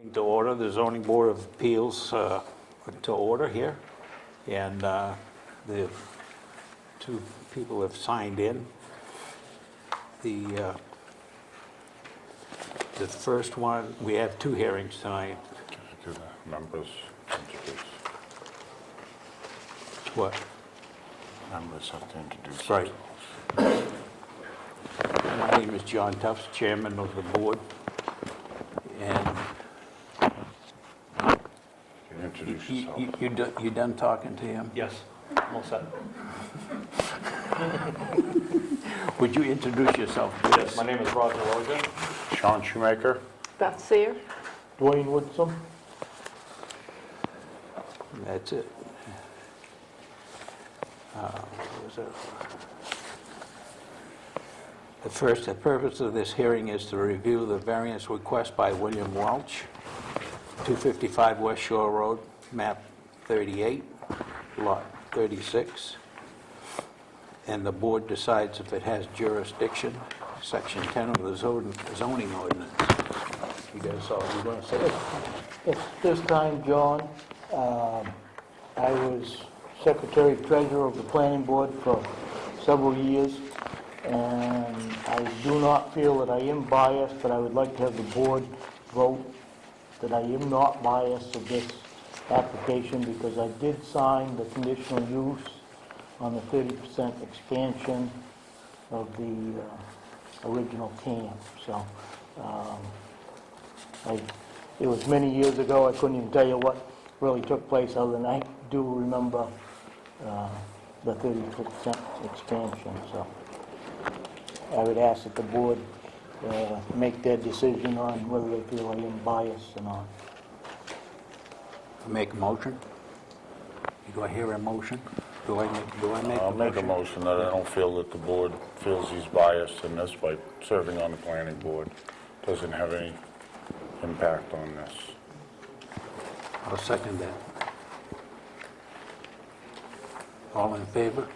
To order, the zoning board of appeals to order here, and the two people have signed in. The first one, we have two hearings tonight. To the members introduce. What? Members have to introduce Right. themselves. My name is John Tufts, chairman of the board, and You can introduce yourself. you done talking to him? Yes, I'm all set. Would you introduce yourself, please? Yes, my name is Roger Rosen. Sean Shoemaker? Beth Seer. Dwayne Woodson. That's it. What was it? The purpose of this hearing is to review the variance request by William Welch, 255 West Shore Road, map 38, lot 36. And the board decides if it has jurisdiction, section 10 of the zoning ordinance. You guys all, you want to say it? At this time, John, I was secretary treasurer of the planning board for several years, and I do not feel that I am biased, but I would like to have the board vote that I am not biased of this application, because I did sign the conditional use on the 30% expansion of the original camp. So it was many years ago. I couldn't even tell you what really took place, other than I do remember the 30% expansion. So I would ask that the board make their decision on whether they feel I am biased or not. Make a motion? Do I hear a motion? Do I make I'll a make a motion? motion that I don't feel that the board feels he's biased in this by serving on the planning board. Doesn't have any impact on this. I'll second that. All in favor?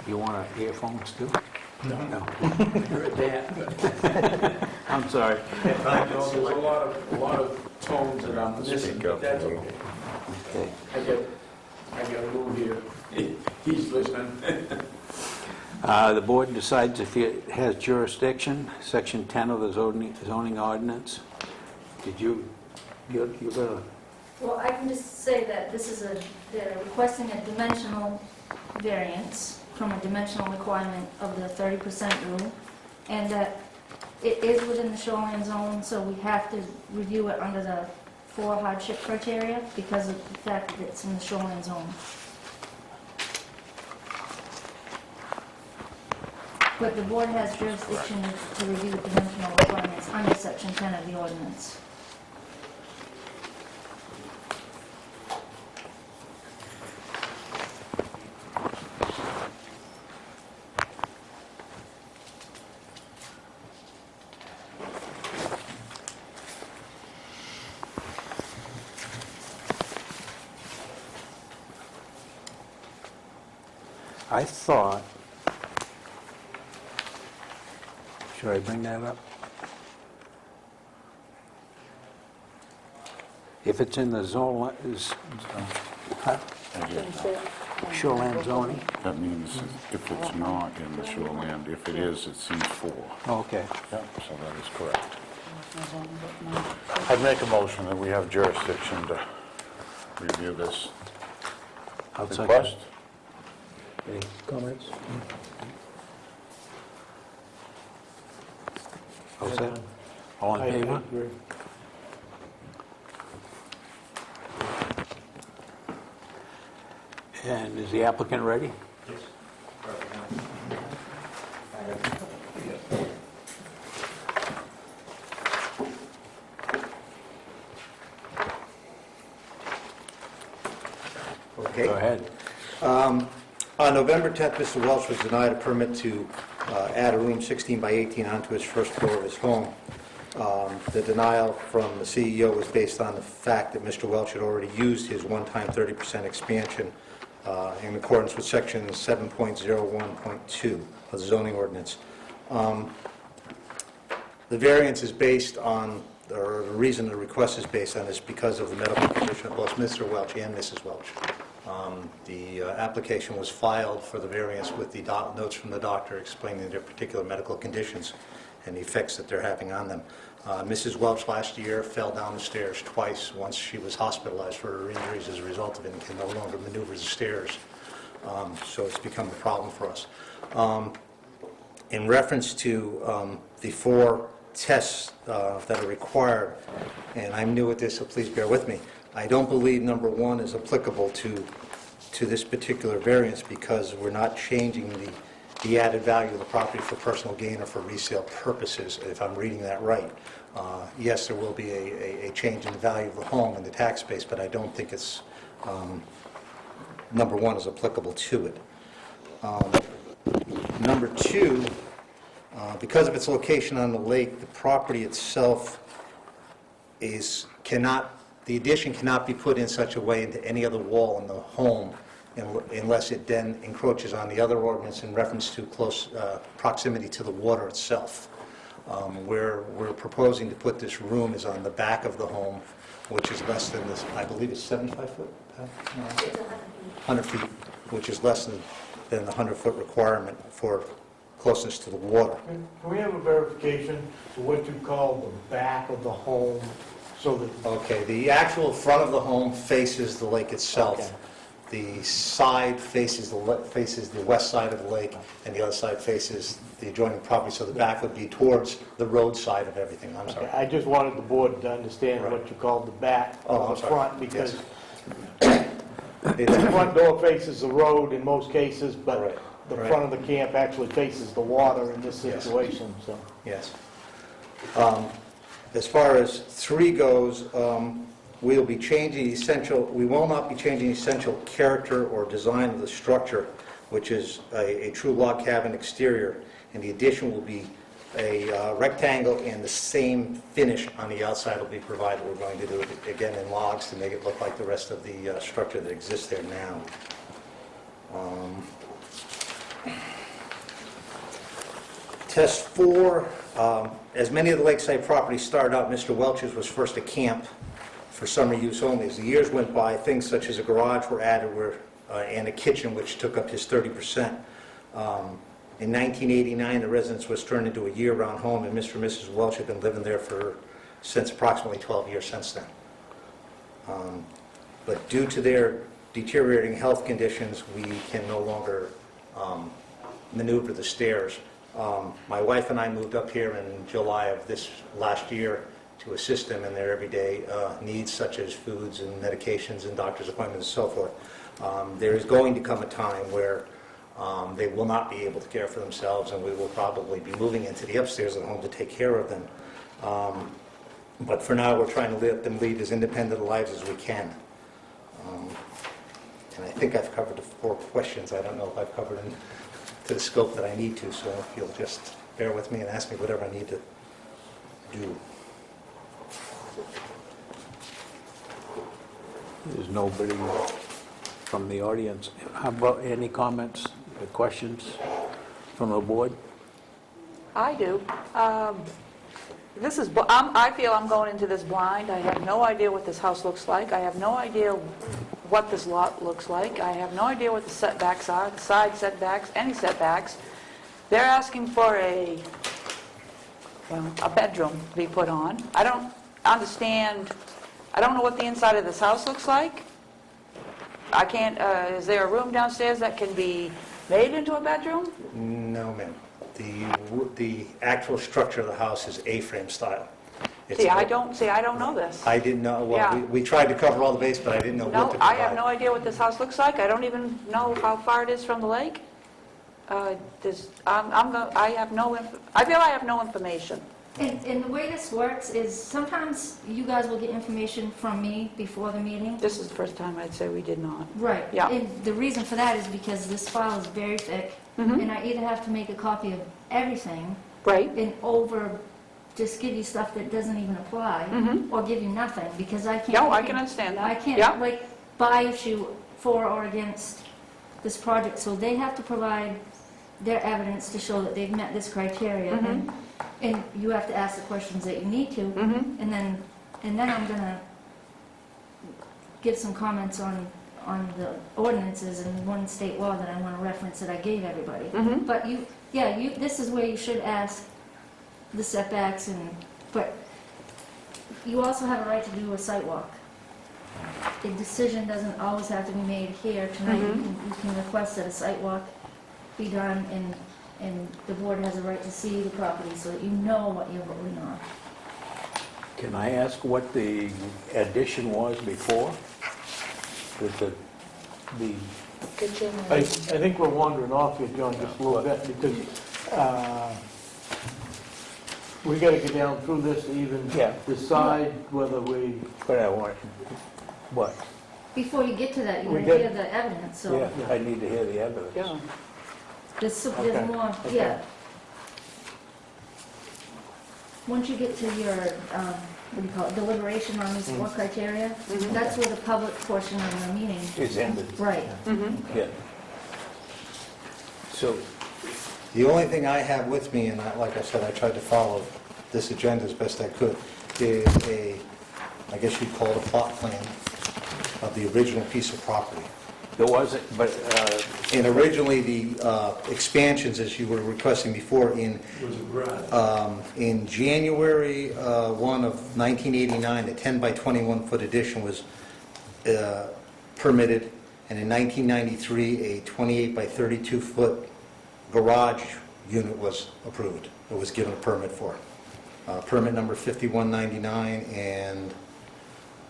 You want earphones too? No. I'm sorry. There's a lot of tones that I'm missing, Speak but up a that's little. okay. Okay. I got Lou here. He's listening. The board decides if it has jurisdiction, section 10 of the zoning ordinance. You're gonna, Well, I can just say that this is they're requesting a dimensional variance from a dimensional requirement of the 30% rule, and that it is within the shoreline zone, so we have to review it under the 4 hardship criteria because of the fact that it's in the shoreline zone. But the board has jurisdiction to review the dimensional requirements under section 10 of the ordinance. I thought, should I bring that up? If it's in the zone, shoreline zoning? That means if it's not in the shoreland, if it is, it's C4. Okay. Yep, so that is correct. I'd make a motion that we have jurisdiction to review this I'll second. request. Any comments? All set? All in favor? agree. And is the applicant ready? Okay. Go ahead. On November 10th, Mr. Welch was denied a permit to add a room 16 by 18 onto his first floor of his home. The denial from the CEO was based on the fact that Mr. Welch had already used his one-time 30% expansion in accordance with section 7.01.2 of the zoning ordinance. The variance is based on, or the reason the request is based on is because of the medical condition of both Mr. Welch and Mrs. Welch. The application was filed for the variance with the notes from the doctor explaining their particular medical conditions and the effects that they're having on them. Mrs. Welch last year fell down the stairs twice. Once she was hospitalized for her injuries as a result of it and can no longer maneuver the stairs. So it's become a problem for us. In reference to the 4 tests that are required, and I'm new at this, so please bear with me, I don't believe number 1 is applicable to this particular variance because we're not changing the added value of the property for personal gain or for resale purposes, if I'm reading that right. Yes, there will be a change in the value of the home and the tax base, but I don't think it's, number 1 is applicable to it. Number 2, because of its location on the lake, the property itself the addition cannot be put in such a way into any other wall in the home unless it then encroaches on the other ordinance in reference to close proximity to the water itself. Where we're proposing to put this room is on the back of the home, which is less than this, I believe it's 75 foot? It's 100 feet, which is less than the 100-foot requirement for closeness to the water. Can we have a verification of what you call the back of the home, so that... Okay, the actual front of the home faces the lake itself. Okay. The side faces the west side of the lake, and the other side faces the adjoining property, so the back would be towards the road side of everything. I'm sorry. I just wanted the board to understand Right. what you called the back Oh, or I'm the sorry. front, because Yes. the front door faces the road in most cases, but Right. the Right. front of the camp actually faces the water in this Yes. situation, so... Yes. As far as 3 goes, we will not be changing the essential character or design of the structure, which is a true log cabin exterior, and the addition will be a rectangle, and the same finish on the outside will be provided. We're going to do it again in logs to make it look like the rest of the structure that exists there now. Test 4, as many of the lakeside properties started out, Mr. Welch's was first a camp for summer use only. As the years went by, things such as a garage were added and a kitchen, which took up his 30%. In 1989, the residence was turned into a year-round home, and Mr. and Mrs. Welch have been living there since approximately 12 years since then. But due to their deteriorating health conditions, we can no longer maneuver the stairs. My wife and I moved up here in July of this last year to assist them in their everyday needs, such as foods and medications and doctor's appointments and so forth. There is going to come a time where they will not be able to care for themselves, and we will probably be moving into the upstairs of the home to take care of them. But for now, we're trying to let them lead as independent lives as we can. And I think I've covered the 4 questions. I don't know if I've covered them to the scope that I need to, so if you'll just bear with me and ask me whatever I need to do. There's nobody from the audience. How about any comments or questions from the board? I do. I feel I'm going into this blind. I have no idea what this house looks like. I have no idea what this lot looks like. I have no idea what the setbacks are, the side setbacks, any setbacks. They're asking for a bedroom to be put on. I don't understand, I don't know what the inside of this house looks like. I can't, is there a room downstairs that can be made into a bedroom? No, ma'am. The actual structure of the house is A-frame style. It's See, I a- don't know this. I didn't know, well, Yeah. we tried to cover all the base, but I didn't know what to No, provide. I have no idea what this house looks like. I don't even know how far it is from the lake. I feel I have no information. And the way this works is sometimes you guys will get information from me before the meeting. This is the first time I'd say we did not. Right. Yeah. And the reason for that is because this file is very thick, Mhm. and I either have to make a copy of everything Right? and just give you stuff that doesn't even apply, Mhm. or give you nothing, because I can't... No, I can understand that. I can't, Yeah. buy issue for or against this project, so they have to provide their evidence to show that they've met this criteria, and you have to ask the questions that you need to, and then I'm gonna give some comments on the ordinances and one state law that I wanna reference that I gave everybody. But this is where you should ask the setbacks but you also have a right to do a site walk. The decision doesn't always have to be made here tonight. You can request that a site walk be done, and the board has a right to see the property so that you know what you're voting on. Can I ask what the addition was before? The Kitchen I and... think we're wandering off here, John, just a little bit, because we gotta get down through this to even Yeah. decide whether we, what I want, what? Before you get to that, you're We gonna did- hear the evidence, so Yeah, I need to hear the evidence. Yeah. there's Okay, more, okay. yeah. Once you get to your, what do you call it, deliberation on these four criteria, that's where the public portion of the meeting, It's ended, right. yeah. So, The only thing I have with me, and like I said, I tried to follow this agenda as best I could, is I guess you'd call it a plot plan of the original piece of property. there wasn't, but, And originally, the expansions, as you were requesting before, in January 1 of 1989, a 10 by 21 foot addition was permitted, and in 1993, a 28 by 32 foot garage unit was approved. It was given a permit for. Permit number 5199, and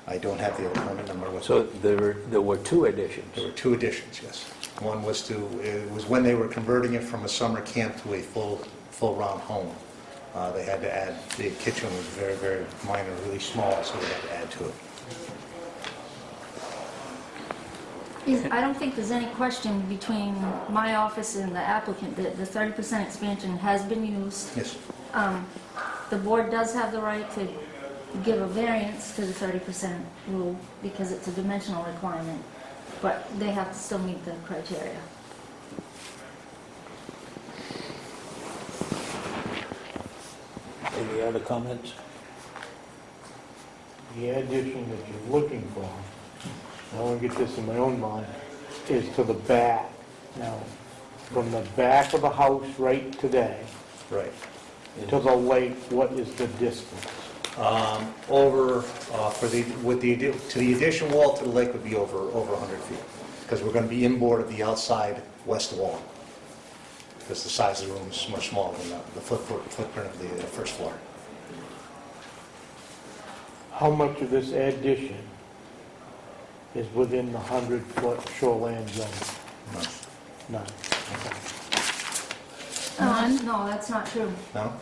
I don't have the other permit number. so there were two additions. There were two additions, yes. One was it was when they were converting it from a summer camp to a full-round home. They had to add, the kitchen was very, very minor, really small, so they had to add to it. I don't think there's any question between my office and the applicant that the 30% expansion has been used. Yes. The board does have the right to give a variance to the 30% rule because it's a dimensional requirement, but they have to still meet the criteria. Any other comments? the addition that you're looking for, I want to get this in my own mind, is to the back. Now, from the back of the house right today Right. to the lake, what is the distance? Over, to the addition wall to the lake would be over 100 feet, because we're going to be inboard of the outside west wall, because the size of the room is much smaller than the footprint of the first floor. How much of this addition is within the 100-foot shoreline zone? None. No, that's not true. No?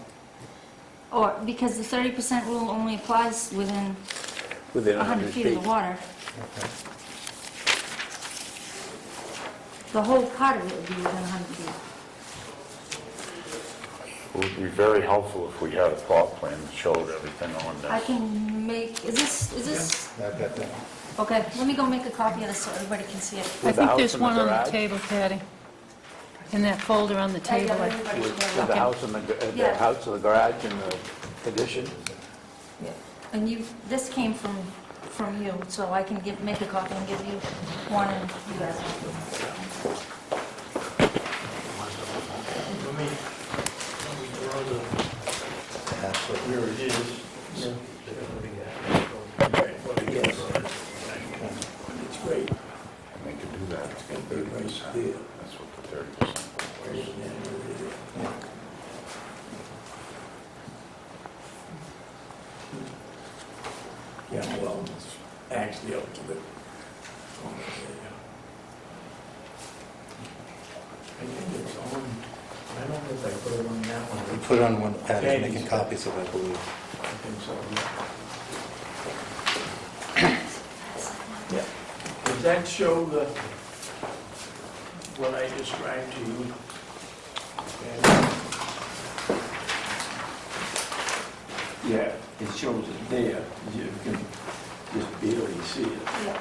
Or, because the 30% rule only applies within Within 100 feet of the water. Okay. The whole part of it would be within 100 feet. It would be very helpful if we had a plot plan that showed everything on I this. can make, is this, I've got that. okay, let me go make a copy of this so everybody can see it. With I the think house there's and the one on the garage? table, Patty. In that folder on the I table. got everybody With together. the house and the Yeah. house, the garage, and the addition? And you, this came from you, so I can make a copy and give you one and you guys. Absolutely. Here it is. It's great. We could do that. It's got very nice there. That's what the 30% was. Yeah, well, it's actually up to the. I think it's on, I don't know if I put it on that one. We put it on one pad, Okay. making copies of it, I believe. I think so, yeah. Yeah. Does that show the, what I described to you? Yeah, it shows it there, you can just barely see it. Yeah.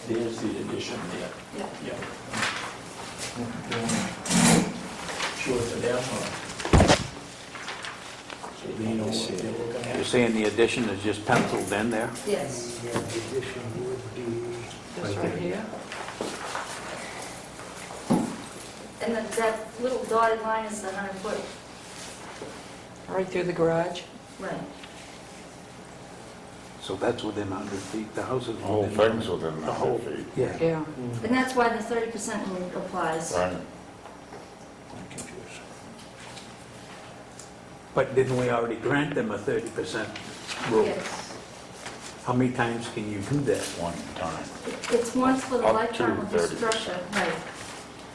There's the addition there. Yeah. Yeah. Sure it's a down one. So they know what they're looking You're at. saying the addition is just penciled in there? Yes. Yeah, the addition would be... This right here? And that little dotted line is the 100-foot. Right through the garage? Right. So that's within 100 feet, the house is The whole within... thing's within 100 feet. Yeah. Yeah. And that's why the 30% rule applies. Right. I'm confused. But didn't we already grant them a 30% rule? Yes. How many times can you do that? One time. It's once for the Up to lifetime of the 30%. structure. Right.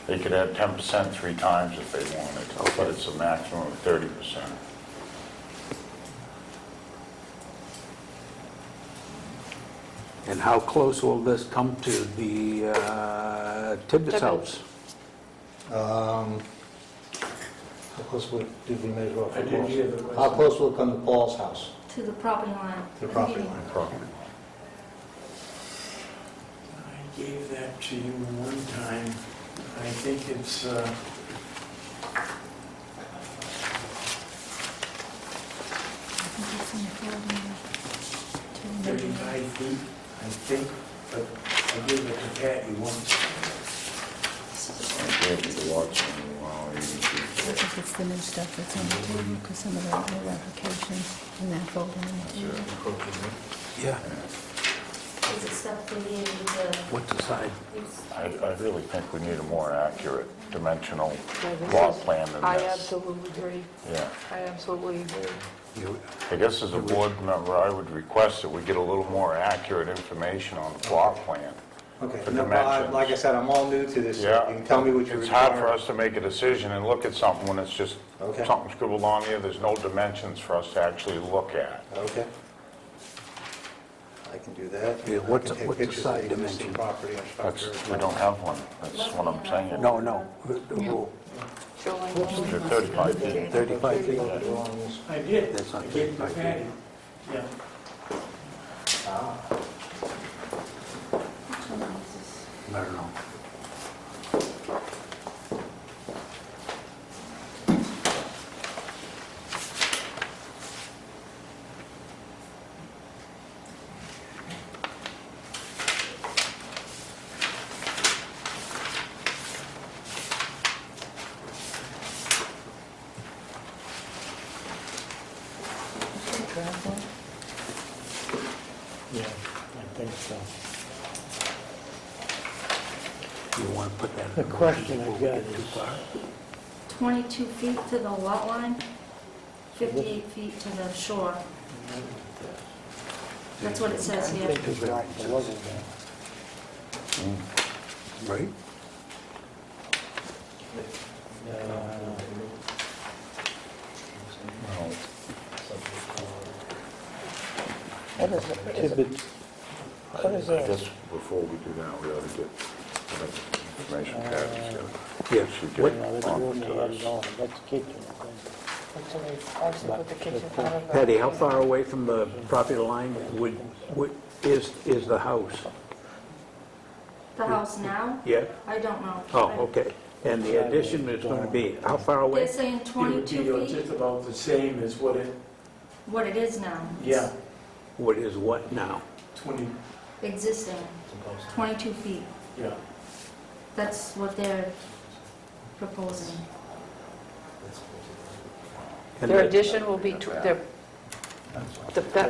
They could add 10% 3 times if they wanted, but it's a maximum of 30%. And how close will this come to the Tibbetts house? How close did we measure off? I didn't hear the question. How close will it come to Paul's house? To the property line. To the property line. Property. I gave that to you one time. I think it's 35 feet, I think, but I gave it to Patty once. I gave you the lots in a while, I think it's the new stuff that's on the table, because some of the old applications in that folder. Yeah. Is it stuff affiliated with the... What's the side? I really think we need a more accurate dimensional Yeah, this lot is- plan than I this. absolutely agree. Yeah. I absolutely agree. You- I guess as a board member, I would request that we get a little more accurate information on the plot plan. Okay, The no, dimensions. like I said, I'm all new to this. so Yeah. You can tell me what you require. It's hard for us to make a decision and look at something when it's just Okay. something scribbled on here. There's no dimensions for us to actually look at. Okay. I can do that. Yeah, what's I can take the pictures of side the existing dimension? property on That's, structure. we don't have one. That's what I'm saying. No, no, the rule, Shoreline They're zoning. 35 feet. 35 feet. I did. That's not I gave it to 35 feet. Patty. Yeah. I don't know. Yeah, I think so. You want to put that... The question I got Too is, far? 22 feet to the lot line, 58 feet to the shore. That's what it says I here. think it's right, it wasn't there. Right? What is it? Tibbetts? What is I that? guess before we do that, we ought to get information Patty's got. Yeah. She What- get No, on that's the room to they had us. it on, that's the kitchen, I think. Put the kitchen out of the... Patty, how far away from the property line is the house? The house now? Yeah? I don't know. Oh, okay. And the addition is going to be, how far away? They're saying It would be 22 feet, just about the same as what it, what it is now. yeah, What is what now? 20, Existing, 22 feet. yeah. That's what they're proposing. And Their that- addition will be, that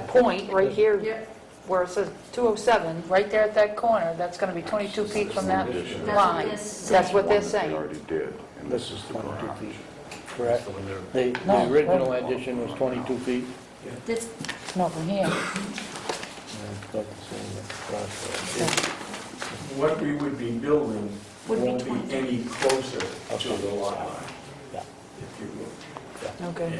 point right here Yep. where it says 207, right there at that corner, that's going to be 22 feet from that line. That's what they're They saying. already did, and this is the 22 garage. feet, correct? The No, original wait. addition was 22 feet? This, No, from here. Yeah, it's about the same across What we would be building Would be won't 20. be any closer to the lot line, Yeah. if you will. Okay.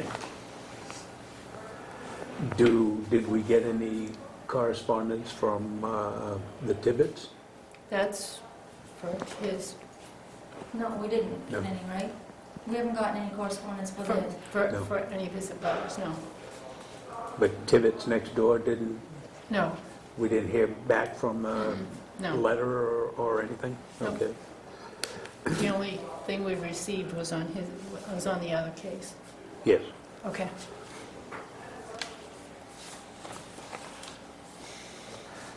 Did we get any correspondence from the Tibbetts? That's for his, no, we didn't No. get any, right? We haven't gotten any correspondence with it. No. for any of his abutters, no. But Tibbetts next door didn't, No, we didn't hear back from No. letter or anything? No. Okay. The only thing we received was on the other case. Yes. Okay.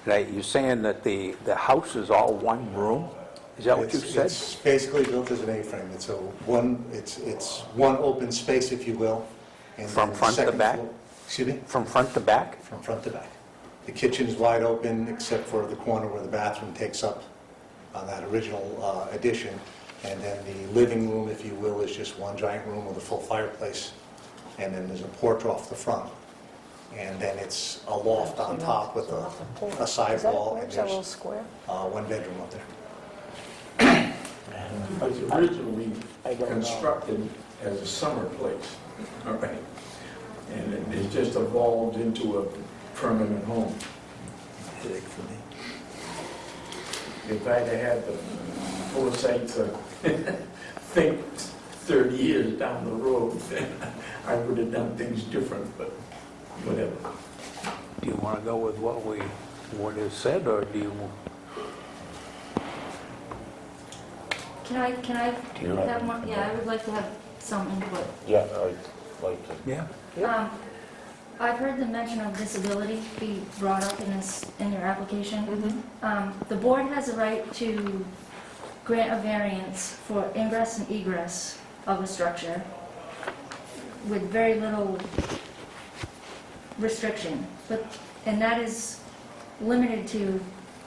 Now, you're saying that the house is all one room? Is that what you said? It's basically built as an A-frame. It's one open space, if you will. And From then the front to second back? floor- Excuse me? From front to back? From front to back. The kitchen is wide open, except for the corner where the bathroom takes up on that original addition. And then the living room, if you will, is just one giant room with a full fireplace. And then there's a porch off the front. And then it's a loft on top with a sidewall, and there's square? one bedroom up there. It was originally constructed as a summer place, all right? And it just evolved into a permanent home. Headache for me. If I'd have had the foresight to think 30 years down the road, then I would have done things different, but whatever. Do you want to go with what is said, or do you? Can I You have have one? Yeah, I would like to have some input. Yeah, I'd like to. Yeah. I've heard the mention of disability be brought up in your application. The board has a right to grant a variance for ingress and egress of a structure with very little restriction, and that is limited to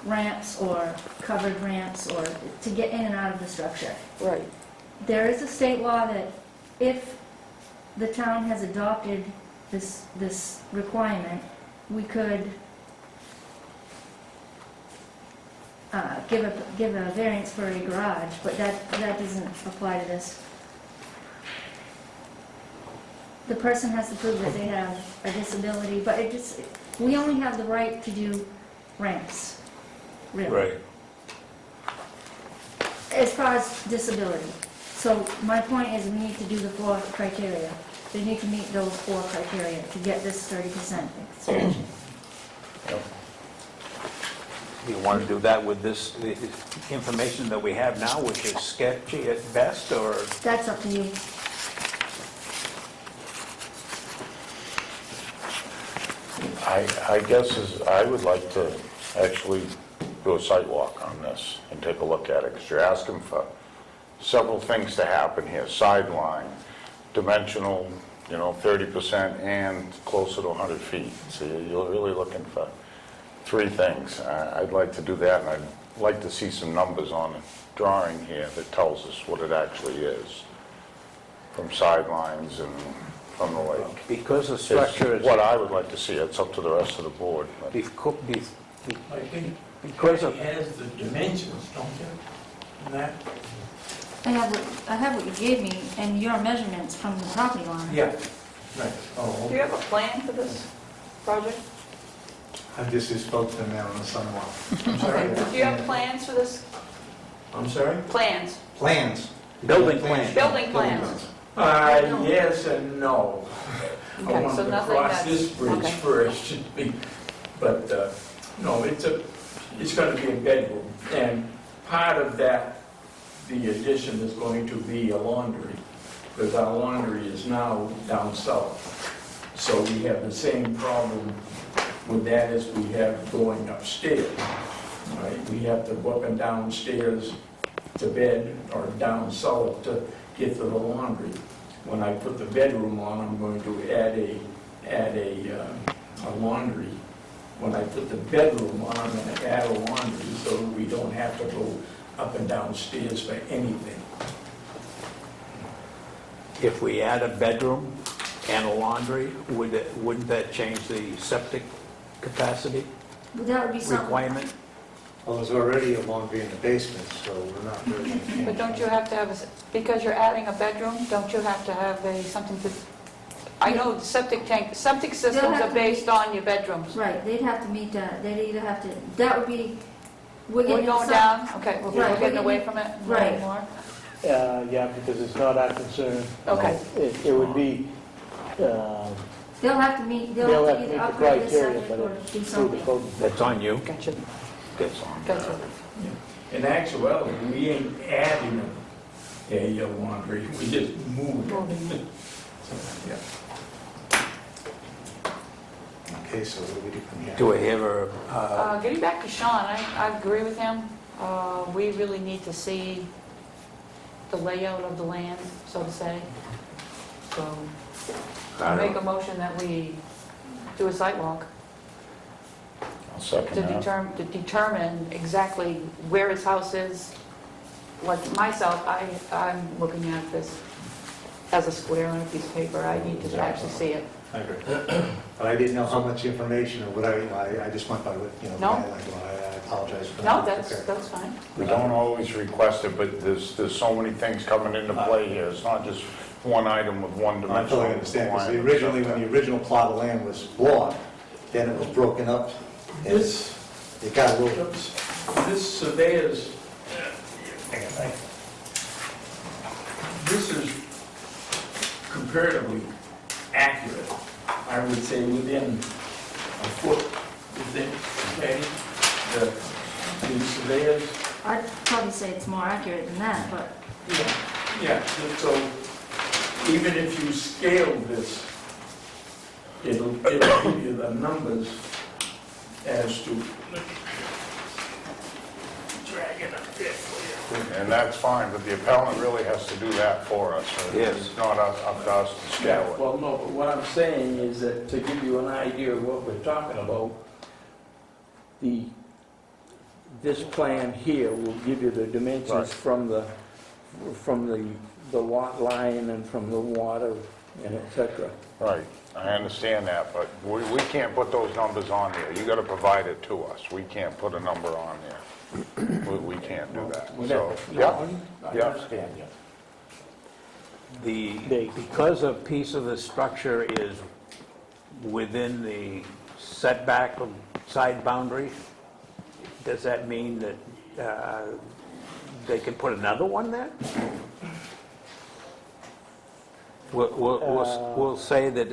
ramps or covered ramps or to get in and out of the structure. Right. There is a state law that if the town has adopted this requirement, we could give a variance for a garage, but that doesn't apply to this. The person has to prove that they have a disability, but we only have the right to do ramps, really. As far as disability. So my point is we need to do the 4 criteria. They need to meet those 4 criteria to get this 30% expansion. Do you want to do that with this the information that we have now, which is sketchy at best, or? That's up to you. I guess I would like to actually do a site walk on this and take a look at it, because you're asking for several things to happen here. Sideline, dimensional, 30% and closer to 100 feet. So you're really looking for 3 things. I'd like to do that, and I'd like to see some numbers on a drawing here that tells us what it actually is, from sidelines and from the lake. Because the structure It's is... what I would like to see. It's up to the rest of the board. but- I think Because of... it has the dimensions, don't you? And that, I have what you gave me and your measurements from the property line. yeah, right. Oh, Do you have a plan for this project? I just spoke to them now on the sidewalk. I'm sorry. Do you have plans for this? I'm sorry? Plans? Plans. Building plans. Building plans? Yes and no. I Okay, wanted so to nothing cross that's- this bridge okay. first, but, no, it's gonna be a bedroom, and part of that, the addition is going to be a laundry, because our laundry is now down south. So we have the same problem with that as we have going upstairs, right? We have to go up and downstairs to bed, or down cellar to get to the laundry. When I put the bedroom on, I'm going to add a laundry. When I put the bedroom on, I'm going to add a laundry so we don't have to go up and downstairs for anything. If we add a bedroom and a laundry, wouldn't that change the septic capacity That would be something. requirement? Well, there's already a laundry in the basement, so we're not really... But don't you have to have, because you're adding a bedroom, don't you have to have something to, I know the septic systems have are to based on your bedrooms. Right, they'd have to meet that, they'd either have to, that would be, we're We're getting going some- down, okay, we're Right, getting we're away getting- from it right. more? Yeah, because it's not our concern. Okay. It would be, They'll have to meet, they'll they'll have have to to meet either the upgrade the criteria, septic but or it's do through the something. code. That's on you. Gotcha. that's on Gotcha. there. In actuality, we ain't adding a laundry, we just moved it. So, yeah. Okay, so what do we do from here? Do I have a, Getting back to Sean, I agree with him. We really need to see the layout of the land, so to say. So I make a motion that we do a site walk I'll second to that. determine exactly where his house is. Like myself, I'm looking at this as a square on a piece of paper. I need to actually see it. I agree. But I didn't know how much information or what I just went by what, No. guideline law. I apologize for No, not being that's prepared. fine. We don't always request it, but there's so many things coming into play here. It's not just one item with one I dimensional. totally understand, because line. originally, when the original plot of land was bought, then it was broken up, and This, it got a little, this surveyor's, this is comparatively accurate. I would say within a foot, you think, okay? The surveyors, I'd probably say it's more accurate than that, but yeah, so even if you scale this, it'll give you the numbers as to, drag it up there for you. And that's fine, but the appellant really has to do that for us. Yes. It's not up to us to Yeah, scale it. well, no, but what I'm saying is that to give you an idea of what we're talking about, this plan here will give you the Right. dimensions from the lot line and from the water and et cetera. Right, I understand that, but we can't put those numbers on there. You gotta provide it to us. We can't put a number on there. We can't do that. So, yeah, I yeah. understand, yeah. because a piece of the structure is within the setback of side boundary, does that mean that they can put another one there? We'll say that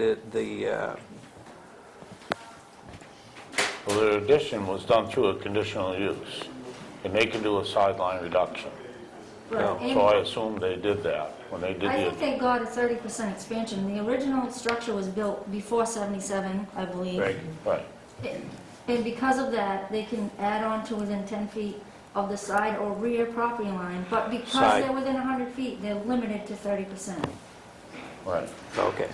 Well, the addition was done through a conditional use, and they can do a sideline reduction. right. So I assume they did that when they did I the... think they got a 30% expansion. The original structure was built before 77, I believe. Right. Right, And because of that, they can add on to within 10 feet of the side or rear property line. But because Side. they're within 100 feet, they're limited to 30%. right. Okay.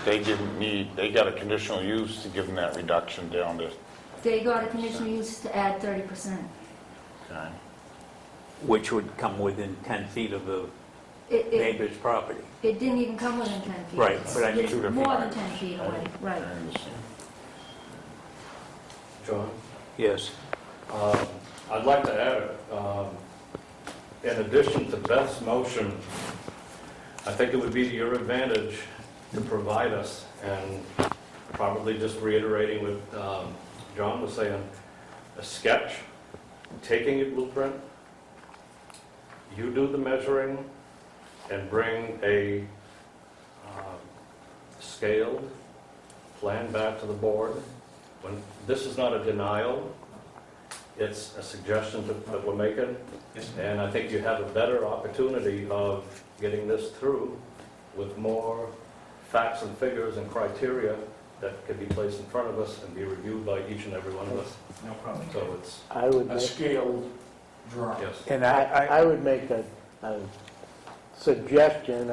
They didn't need, they got a conditional use to give them that reduction down to... They got a conditional use to add 30%. Okay. Which would come within 10 feet of the It neighbor's property. didn't even come within 10 feet. Right, but I mean- It's more than 10 feet away, right. I understand. John? Yes. I'd like to add, in addition to Beth's motion, I think it would be to your advantage to provide us, and probably just reiterating what John was saying, a sketch, taking your blueprint, you do the measuring, and bring a scaled plan back to the board. When this is not a denial, it's a suggestion that we're making. And I think you have a better opportunity of getting this through with more facts and figures and criteria that can be placed in front of us and be reviewed by each and every one of us. No problem. So it's, I would A make, scaled drawing. yes. And I would make a suggestion,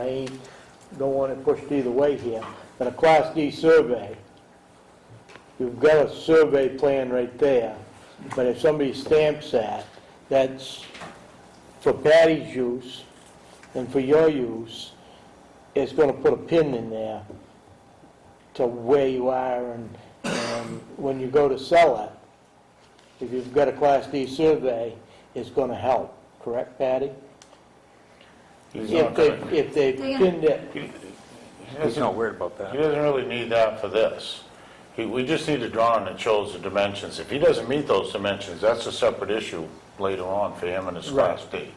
don't want it pushed either way here, but a Class D survey. You've got a survey plan right there, but if somebody stamps that, that's for Patty's use and for your use, it's gonna put a pin in there to where you are, and when you go to sell it, if you've got a Class D survey, it's gonna help, correct, Patty? He's not gonna- If they pinned it, he's not worried about He that. doesn't really need that for this. We just need a drawing that shows the dimensions. If he doesn't meet those dimensions, that's a separate issue later on for him and his Class D.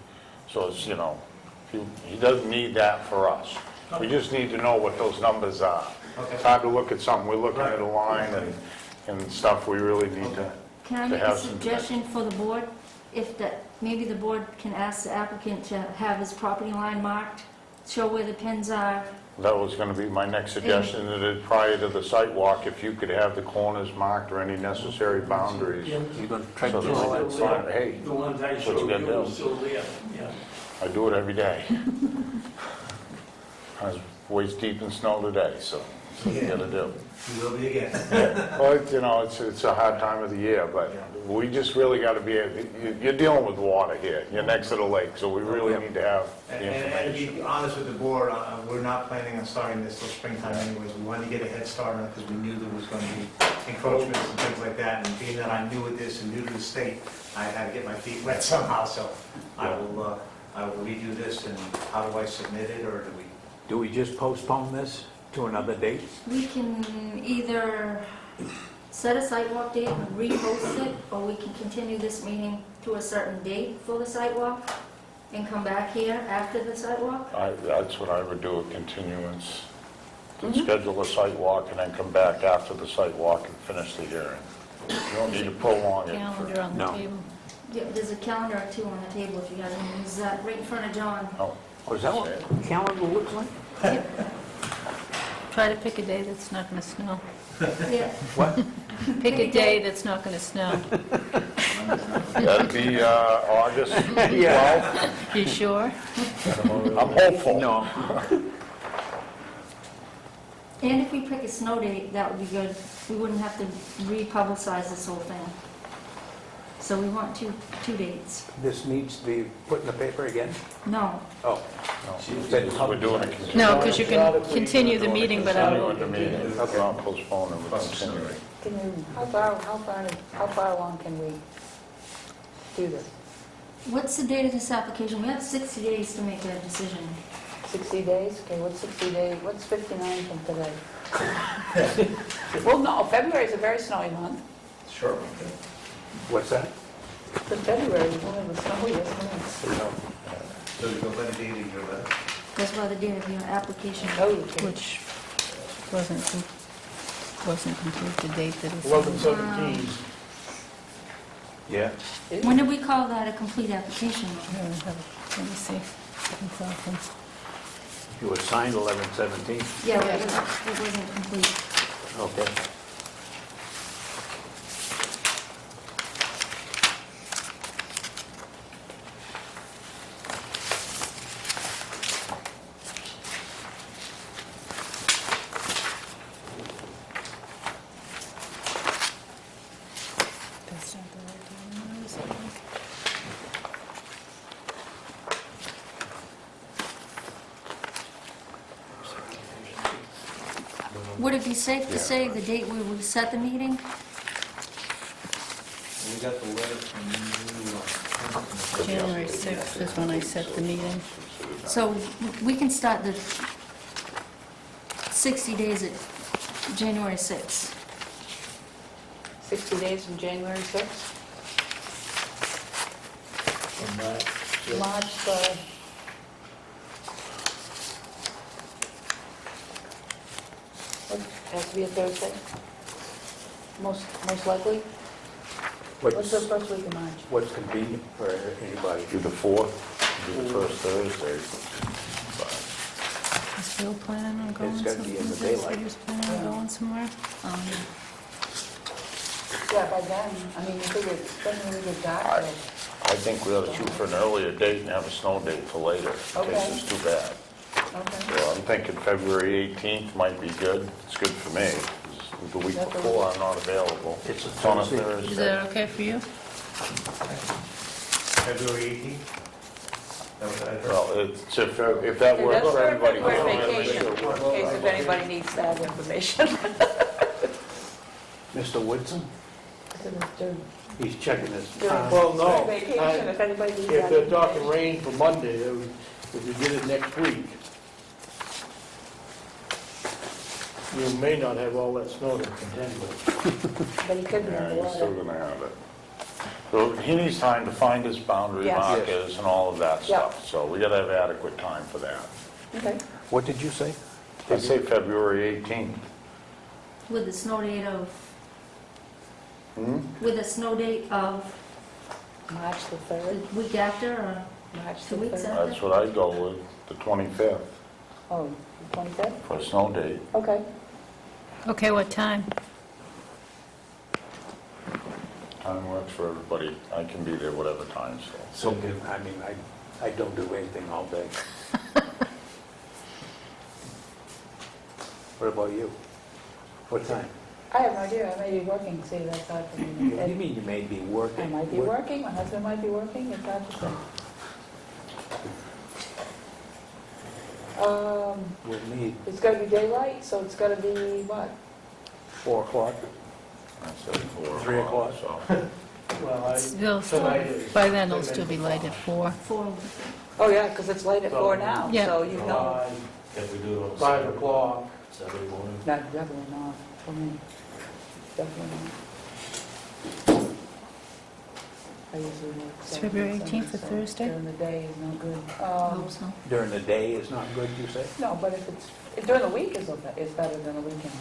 So it's, he doesn't need that for us. We just need to know what those numbers are. It's hard to look at something, we're looking at a line and stuff, we really need to Can I to make a have some suggestion for the board? If that, maybe the board can ask the applicant to have his property line marked, show where the pins are. That was going to be my next suggestion, that it- prior to the site walk, if you could have the corners marked or any necessary boundaries. You're going to try So to that do all we that? can sign, hey, The ones I what showed you you gotta are do. still there, yeah. I do it every day. I was waist deep in snow today, so that's what you gotta do. You will be again. Well, you know, it's a hard time of the year, but we just really gotta be, you're dealing with water here. You're next to the lake, so we really need to have the And to information. be honest with the board, we're not planning on starting this till springtime anyways. We wanted to get a head start on it because we knew there was going to be encroachments and things like that. And being that I'm new at this and new to the state, I had to get my feet wet somehow, so I will redo this. And how do I submit it, or do we? Do we just postpone this to another date? We can either set a sidewalk date and repost it, or we can continue this meeting to a certain date for the sidewalk and come back here after the sidewalk. That's what I would do, a continuance, to schedule a site walk and then come back after the site walk and finish the hearing. You don't need to prolong it. Calendar on the No. table. Yeah, there's a calendar or two on the table if you guys want to use that, right in front of John. No. Oh, is that what the calendar looks like? Try to pick a day that's not going to snow. Yeah, What? Pick a day that's not going to snow. That'd be August 12th. You sure? I'm hopeful. No. and if we pick a snow date, that would be good. We wouldn't have to re-publicize this whole thing. So we want two dates. This needs to be put in the paper again? No, Oh. We're doing a continuance. No, because you can continue the meeting, but I Continuing will. the meeting, not postponing, we're continuing. Can you, how far along can we do this? what's the date of this application? We have 60 days to make a decision. 60 days? Okay, what's 60 days, what's 59 from today? Well, no, February is a very snowy month. Sure. What's that? But February is one of the snowiest months. So we go by the date of your letter? That's why the date of your application. Oh, okay. Which wasn't complete the date that he said. 11/17. Yeah. When did we call that a complete application? Here, I have it. Let me see. It's awesome. It was signed 11/17. Yeah, but it wasn't complete. Okay. That's not the right time, is it? Would it be safe to say the date we would set the meeting? We got the letter from you. January 6th is when I set the meeting. So we can start the 60 days at January 6th. 60 days from January 6th? From that. March, what, has to be a Thursday? Most likely? What's the first week of March? What's convenient for anybody? Do the 4th, do the first Thursday. Is Bill planning on going It's gotta be in the somewhere? daylight. He was planning on going somewhere? Yeah, by then, I mean, you figure, especially when we get dark, I think we ought to shoot for an earlier date and have a snow date for later, in Okay. case it's too bad. okay. So I'm thinking February 18th might be good. It's good for me. 'Cause The week That's a before, I'm not available. It's a on a Thursday. Is Thursday. that okay for you? February 18th? That was what I heard. Well, it's, if that Okay, works that's for for everybody. February we'll vacation, make sure. in case if anybody needs that information. Mr. Woodson? He's checking his During- time. Well, no, During vacation, if anybody needs that. If they're talking information. rain for Monday, if you did it next week, you may not have all that snow to contend with. But he could be Yeah, in the he's still water. gonna have it. So he needs time to find his boundary Yes. markers and all of that Yeah. stuff. So we gotta have adequate time for that. Okay. What did you say? I say February 18th. With the snow date of With a snow date of March the the 3rd, week after, or March 2 the weeks 3rd. after? That's what I'd go with, the 25th Oh, the 25th? for a snow date. Okay. Okay, what time? Time works for everybody. I can be there whatever time, so. So, I mean, I don't do anything all day. What about you? What time? I have no idea, I may be working, see, that's hard for me. What do you mean you may be working? I might be working, my husband might be working, it's hard to say. With me, It's gotta be daylight, so it's gotta be, what? 4 o'clock? I said 4 3 o'clock. So. Well, Still, by then it'll still be light at 4. 4. Oh, yeah, because it's late at 4 now, Yeah. so you know. If we do it on 5 Saturday, o'clock. Saturday morning. No, definitely not, for me. Definitely not. I usually work It's Saturday, February Sunday, 18th, a so Thursday? During the day is no good. Hope so. During the day is not good, you say? No, but if during the week is okay, it's better than the weekend.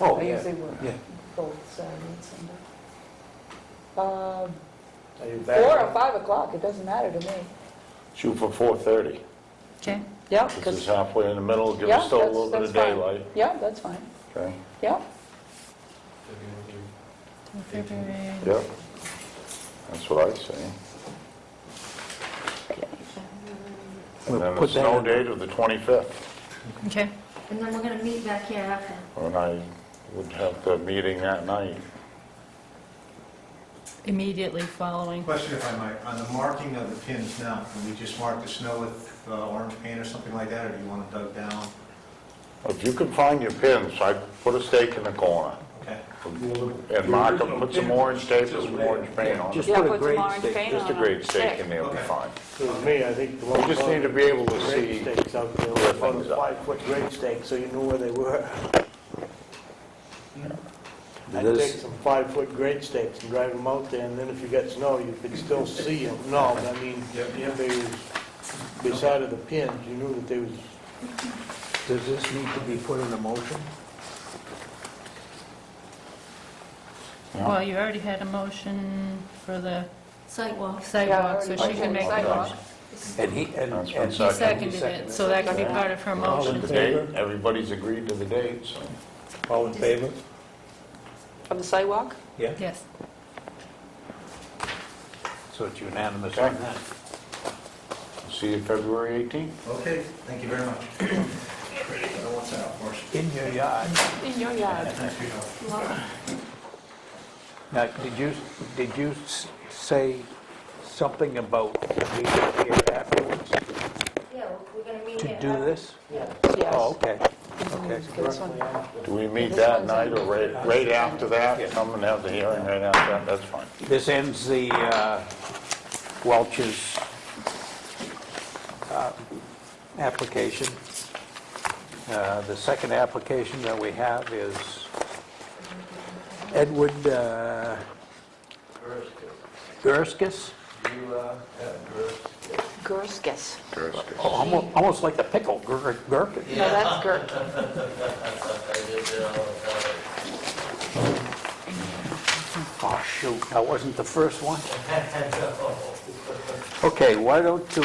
Oh, I yeah. usually work Yeah. both Saturday and Sunday. Are you 4 back? or 5 o'clock, it doesn't matter to me. Shoot for 4:30. Okay? Yeah, This is because, halfway in the middle, give yeah, us still a little bit of that's fine. daylight, Yeah, that's fine, okay? yeah. February. Yep. That's what I say. We'll And then the put that snow in. date of the 25th. Okay. And then we're gonna meet back here after. And I would have the meeting that night. Immediately following. Question if I might, on the marking of the pins now, can we just mark the snow with orange paint or something like that, or do you want them dug down? If you can find your pins, I'd put a stake in the corner Okay. and mark them, put some orange tape or some orange paint on it. Just Yeah, put a put some grade orange stake. paint Just a on grade stake in stick. there will be Okay. fine. To me, I think the one. We just need to be able to see Grade stakes out there, where about things a are. 5-foot grade stake, so you knew where they were. I'd This- take some 5-foot grade stakes and drive them out there, and then if you got snow, you could still see them. No, but I mean, if they was beside of the pins, you knew that they was, Does this need to be put in a motion? Yeah. Well, you already had a motion for the Sidewalk. sidewalk, so Yeah, she can make a sidewalk. motion. And he, and That's and one He second. seconded it, so that can be part of her the motion. date. Everybody's agreed to the date, so. all in favor? Of the sidewalk? Yeah. Yes. So it's unanimous on that. See you February 18th. Okay, thank you very much. I don't know what's out for us. In your yard. In your yard. Thanks for your help. Now, did you say something about being here afterwards Yeah, we're gonna meet to here. do this? Yes. Oh, okay. Okay. This one. Do we meet that night or right after that? Come and have the hearing right after that, that's fine. This ends the Welch's application. The second application that we have is Edward Gerskis. Gerskis. Oh, almost like the pickle, gherkin. No, that's Gert. Oh, shoot, that wasn't the first one? Okay, why don't you,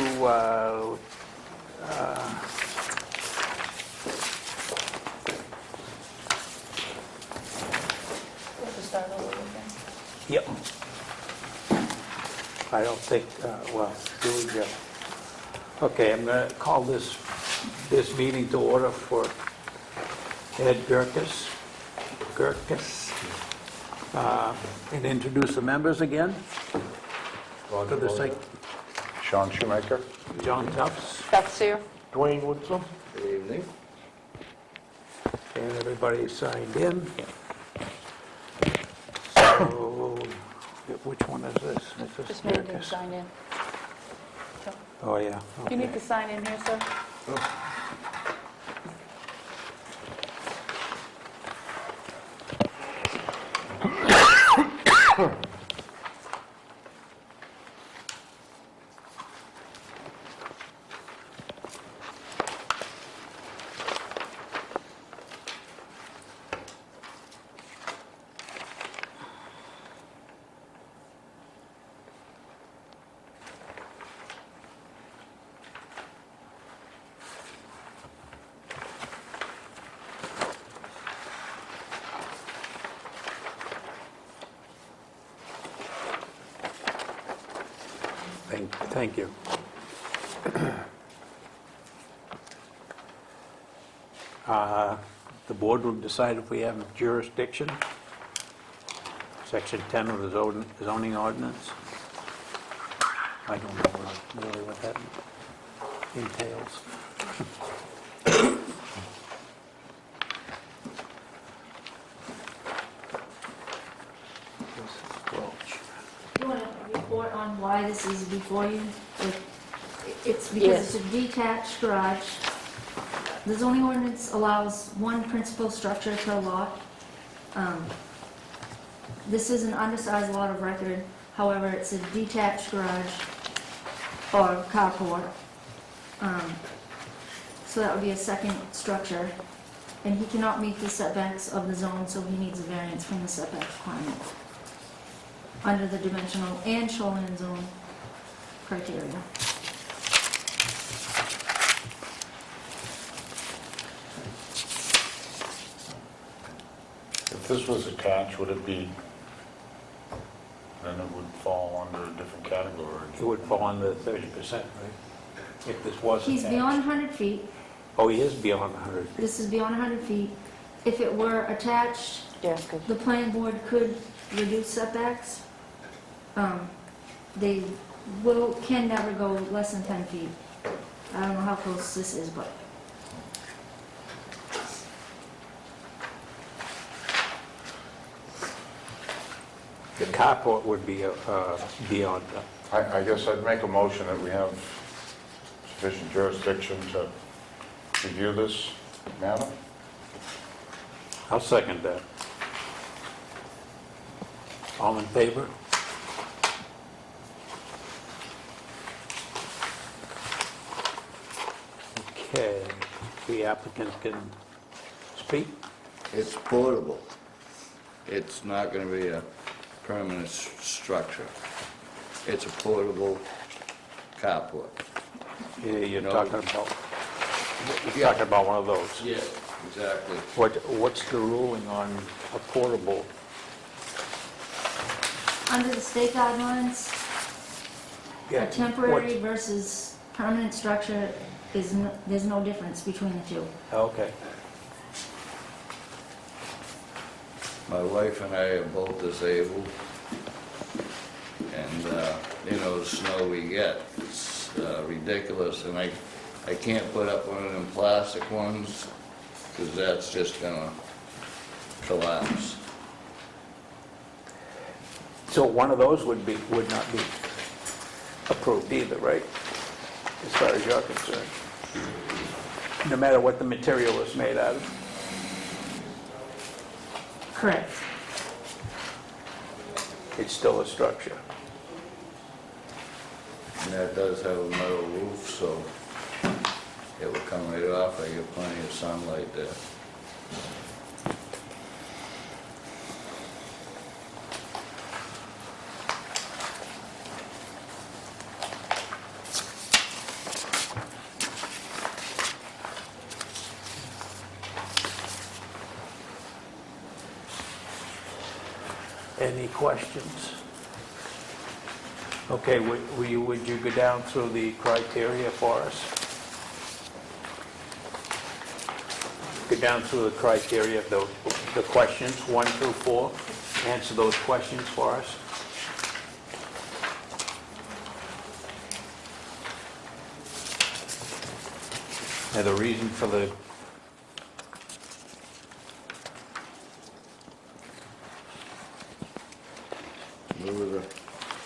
Let's just start over again. yep. I don't think, well, here we go. Okay, I'm going to call this meeting to order for Ed Gerkes. And introduce the members again. For the sake, Sean Shoemaker? John Tufts, Beth Sear? Dwayne Woodson. and everybody signed in. So, which one is this? Mrs. Just made him Gerkes? sign in. Oh, yeah. You need to sign in here, sir? Thank you. The board will decide if we have jurisdiction. Section 10 of the zoning ordinance. I don't know really what that entails. You want to report on why this is before you? It's because it's a detached garage. The zoning ordinance allows one principal structure per lot. This is an undersized lot of record, however, it's a detached garage or carport. So that would be a second structure, and he cannot meet the setbacks of the zone, so he needs a variance from the setback requirement under the dimensional and shoreline zone criteria. If this was attached, would it be, then it would fall under a different category? It would fall under 30%, right? If this was He's attached. beyond 100 feet. Oh, he is beyond 100. This is beyond 100 feet. If it were attached, Yes, good. the planning board could reduce setbacks. They can never go less than 10 feet. I don't know how close this is, but The carport would be beyond that. I guess I'd make a motion that we have sufficient jurisdiction to review this matter. I'll second that. All in favor? Okay, the applicant can speak. It's portable. It's not going to be a permanent structure. It's a portable carport. Yeah, you're No. talking about, you're Yeah. talking about one of those. Yeah, exactly. What's the ruling on a portable? under the state guidelines, Yeah, a temporary versus permanent structure there's no difference between the two. Okay. My wife and I are both disabled, and, the snow we get, it's ridiculous, and I can't put up one of them plastic ones, because that's just gonna collapse. So one of those would not be approved either, right? As far as you're concerned? No matter what the material is made out of? Correct. It's still a structure. And that does have a metal roof, so it will come right off. I get plenty of sunlight there. Any questions? Okay, would you go down through the criteria for us? Go down through the criteria, the questions, 1 through 4. Answer those questions for us. And the reason for the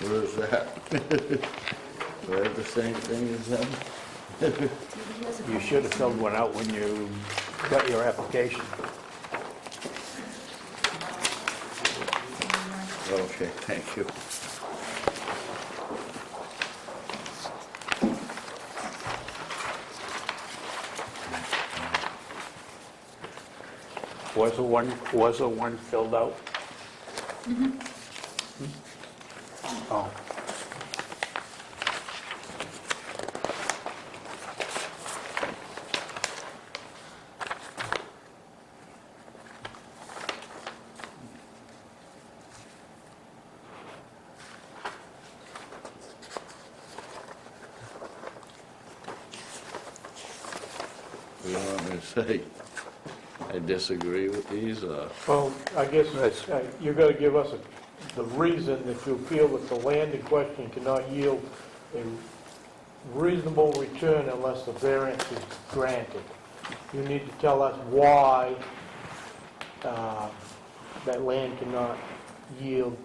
Where is that? Do I have the same thing as them? You should have filled one out when you got your application. Okay, thank you. Was the one filled out? Oh. you want me to say? I disagree with these, Well, I guess you're going to give us the reason that you feel that the land in question cannot yield a reasonable return unless the variance is granted. You need to tell us why that land cannot yield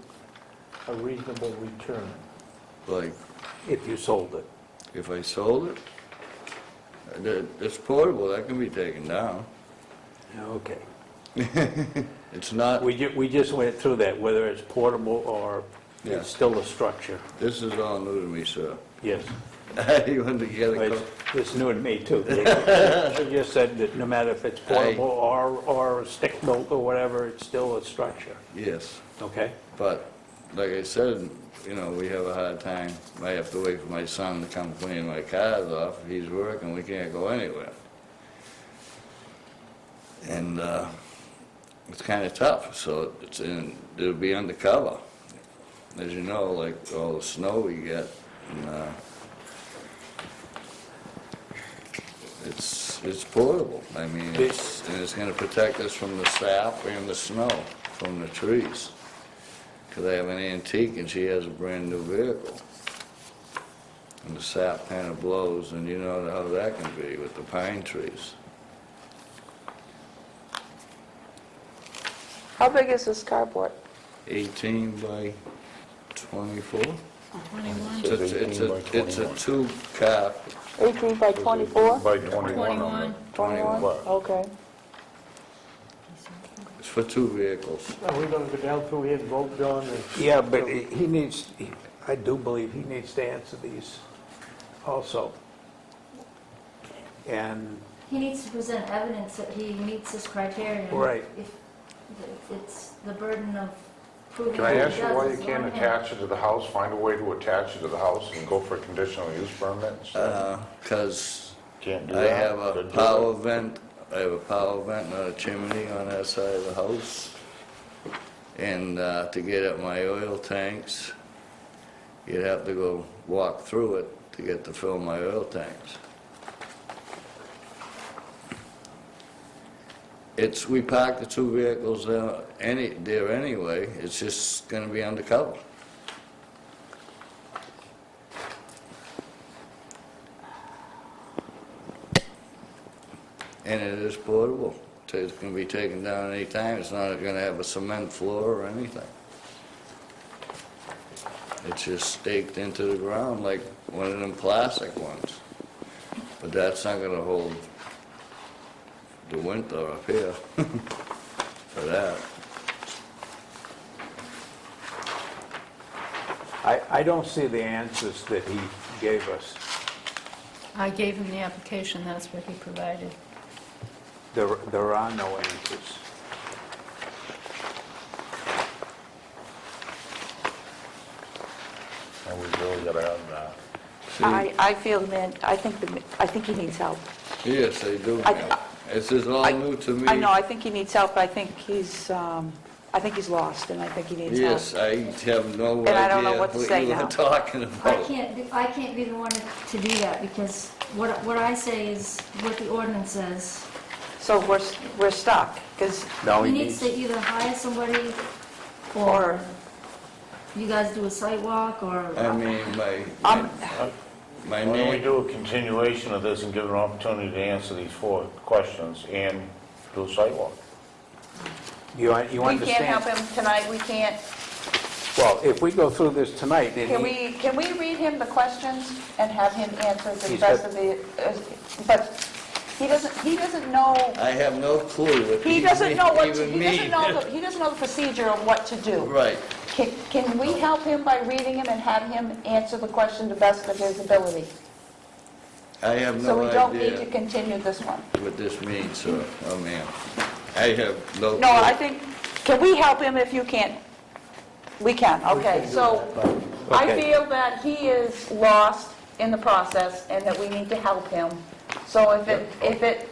a reasonable return. like, If you sold it. if I sold it, it's portable, that can be taken down. Okay. It's not, We just went through that, whether it's portable or Yeah. it's still a structure. this is all new to me, sir. Yes. You want to get a, It's new to me, too. You just said that no matter if it's portable or stick-built or whatever, it's still a structure. yes, Okay? but, like I said, you know, we have a hard time. I have to wait for my son to come clean my cars off. If he's working, we can't go anywhere. And, it's kind of tough, so it'll be undercover. As you know, like all the snow we get, and, it's portable. I mean, it's gonna protect us from the sap and the snow, from the trees. Because I have an antique and she has a brand-new vehicle. And the sap kind of blows, and you know how that can be with the pine trees. How big is this carport? 18 by 24? 21, It's a two-car, 18 by 24? By 21 on it. 21? Okay. it's for two vehicles. Are we going to go down through here and vote, John? Yeah, but he needs, I do believe he needs to answer these also. And, He needs to present evidence that he meets this criteria. Right. If it's the burden of proving Can I that ask he you does why you is can't on him. attach it to the house, find a way to attach it to the house and go for a conditional use permit instead? Because Can't do I that? have a Could do power it. vent, not a chimney on that side of the house. And to get at my oil tanks, you'd have to go walk through it to get to fill my oil tanks. We parked the two vehicles there anyway, it's just gonna be undercover. And it is portable. It can be taken down any time. It's not gonna have a cement floor or anything. It's just staked into the ground like one of them plastic ones. But that's not gonna hold the winter up here for that. I don't see the answers that he gave us. I gave him the application, that's what he provided. There are no answers. And we really gotta have that. I feel, man, I think he needs help. Yes, they do. I- This is all new to me. I know, I think he needs help, I think he's lost, and I think he needs help. Yes, I have no And I don't know idea what to what say you now. were talking I about. can't be the one to do that, because what I say is what the ordinance says. So we're stuck, because, No, He needs to either hire somebody, or you guys do a site walk, or... I mean, my Why don't we name, do a continuation of this and give an opportunity to answer these 4 questions and do a sidewalk? You we can't help understand? him tonight, we can't. Well, if we go through this tonight, then Can we read him the questions and have him answer to the He's best got- of the, but he doesn't know, I have no clue what he these doesn't know what to, even he doesn't mean. know, he doesn't know the procedure of what to do. Right. Can we help him by reading him and have him answer the question to the best of his ability? I have So no we don't need to idea continue this one. what this means, sir. Oh, ma'am. I have no clue. No, I think, can we help him if you can't? We can, okay. So I Okay. feel that he is lost in the process and that we need to help him. So if it,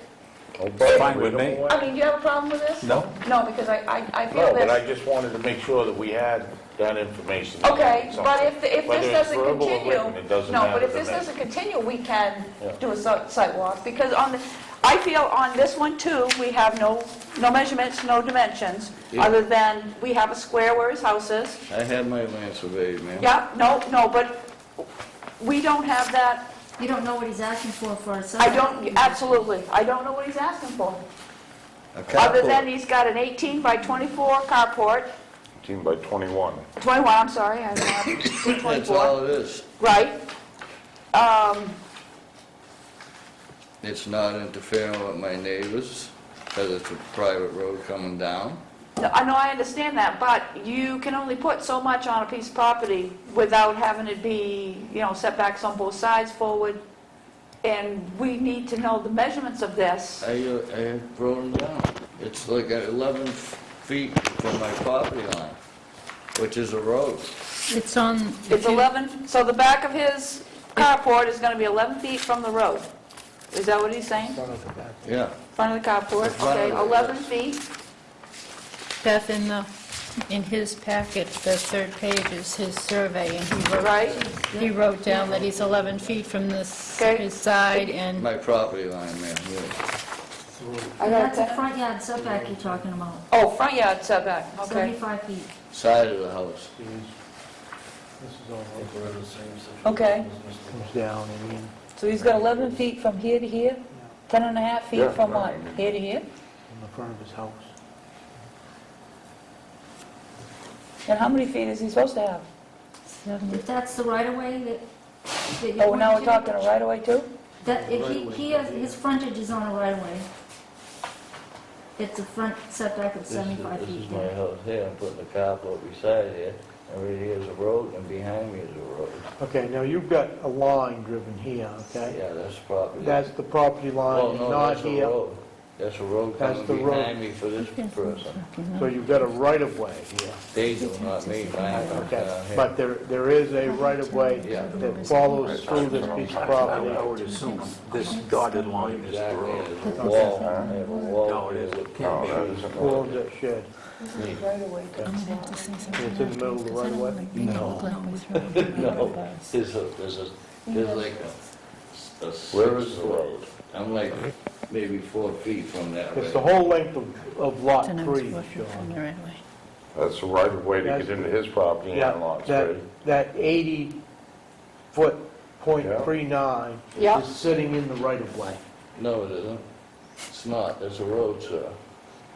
Fine with me. I mean, do you have a problem with this? No. No, because I feel No, but I that, just wanted to make sure that we had that information. okay, but if this Whether it's doesn't verbal or continue, written, it doesn't no, matter but if to this me. doesn't continue, we can Yeah. do a site walk, because I feel on this one too, we have no measurements, no dimensions, Yeah. other than we have a square where his house is. I had my land surveyed, ma'am. Yeah, no, but we don't have that, You don't know what he's asking for a I setback? don't, absolutely, I don't know what he's asking for. A Other than carport. he's got an 18 by 24 carport, 18 by 21. 21, I'm sorry, I have That's 24, all it is. right? It's not interfering with my neighbors, because it's a private road coming down. No, I understand that, but you can only put so much on a piece of property without having it be, setbacks on both sides forward, and we need to know the measurements of this. I wrote them down. It's like 11 feet from my property line, which is a road. It's on... It's 11, so the back of his carport is going to be 11 feet from the road. Is that what he's saying? Yeah. Front of the carport, The front okay, of it, 11 yes. feet. Beth, in his packet, the third page is his survey, and Right. he wrote down that he's 11 feet from Okay. his side, and My property line, ma'am, yes. I got That's a that. front yard setback you're talking about, Oh, front yard setback, okay. 75 feet. Side of the house. This is all Okay, comes down, I mean, so he's got 11 feet from here to here? 10 and a half feet Yeah. from what? Here to here? in the front of his house. And how many feet is he supposed to have? 70. If that's the right of way that you Oh, want now we're to- talking a right of way too? That, if he has, his frontage is on a right of way. It's a front setback of 75 This feet. is my house here, I'm putting the carport beside here, and right here is a road, and behind me is a road. Okay, now you've got a line driven here, okay? Yeah, that's property. That's the property Oh, line, no, not that's a here. road. That's a road That's coming the road. behind me for this person. So you've got a right-of-way here. They do, not me, mine comes Okay, down here. but there is a right-of-way Yeah. that follows through this piece of property. I would assume this dotted line is the Exactly, road. there's a wall, I have a wall. No, it isn't. with No, that trees. isn't Who right. owns that shed? Right of way. I'm gonna have to say something. It's in the middle of the right of way? No. No, there's like a Where is six the road? I'm like maybe 4 feet from that It's the way. whole length of lot Tonight's 3, working from the Sean. right way. That's the right of way to That's- get into his property Yeah, and lot that, 3. that 80-foot .39 Yeah. is sitting in the right of way. No, it isn't. It's not, there's a road, sir.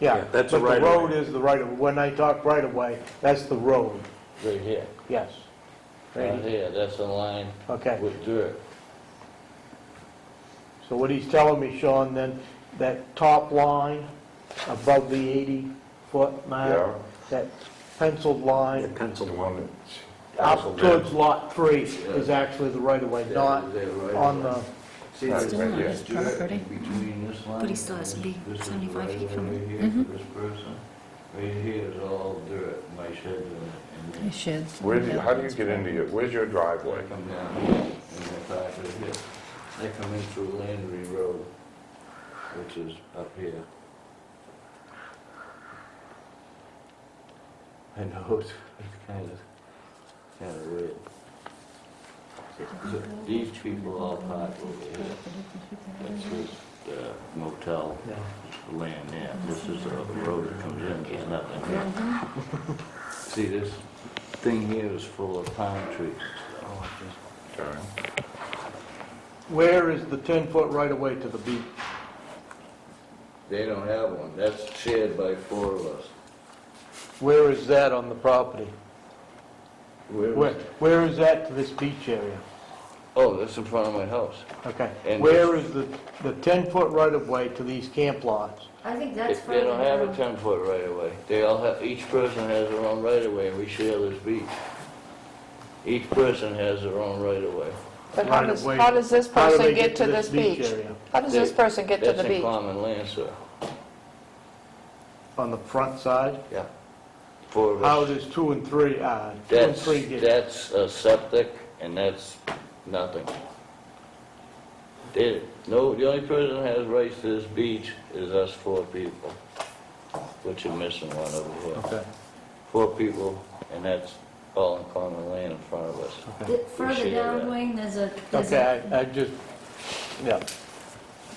Yeah, that's but a the right of road way. is the right of, when I talk right of way, that's the road, Right here. yes. Right Right. here, that's a line Okay, with dirt. so what he's telling me, Sean, then, that top line above the 80-foot mark, Yeah. that penciled The line pencil The one. one that's... up towards lot 3 is actually the right of way, not Is that right? on the, See, Right, there's Still on yeah. his dirt property. between this line. But he still has to be and this is 75 right feet from away it. here for this person. Right here is all dirt, my shed's in His sheds. Where do you, how do you get into your, where's your I driveway? come down here and I park it here. I come in through Landry Road, which is up here. I know it's kind of weird. So these people all park over here. That's his motel land there. This is the road that comes in, there's nothing here. See, this thing here is full of palm trees. Okay. where is the 10-foot right of way to the beach? They don't have one. That's shared by 4 of us. Where is that on the property? Where- Where is that to this beach area? Oh, that's in front of my house. Okay, And where is the 10-foot right-of-way to these camp lots? I think that's They further don't have a down. 10-foot right-of-way. They all have, each person has their own right-of-way, and we share this beach. Each person has their own right-of-way. But how does, Right-of-way. how does this How do person they get to this beach? area? How does this person get to the That's in beach? common land, sir. On the front side? Yeah. 4 of How us. does 2 and 3, 2 and 3 get? That's a septic, and that's nothing. No, the only person that has rights to this beach is us 4 people, which are missing one over here. Okay, 4 people, and that's all in common land in front of us. Further share down, that. Dwayne, there's a, okay, I just, yeah.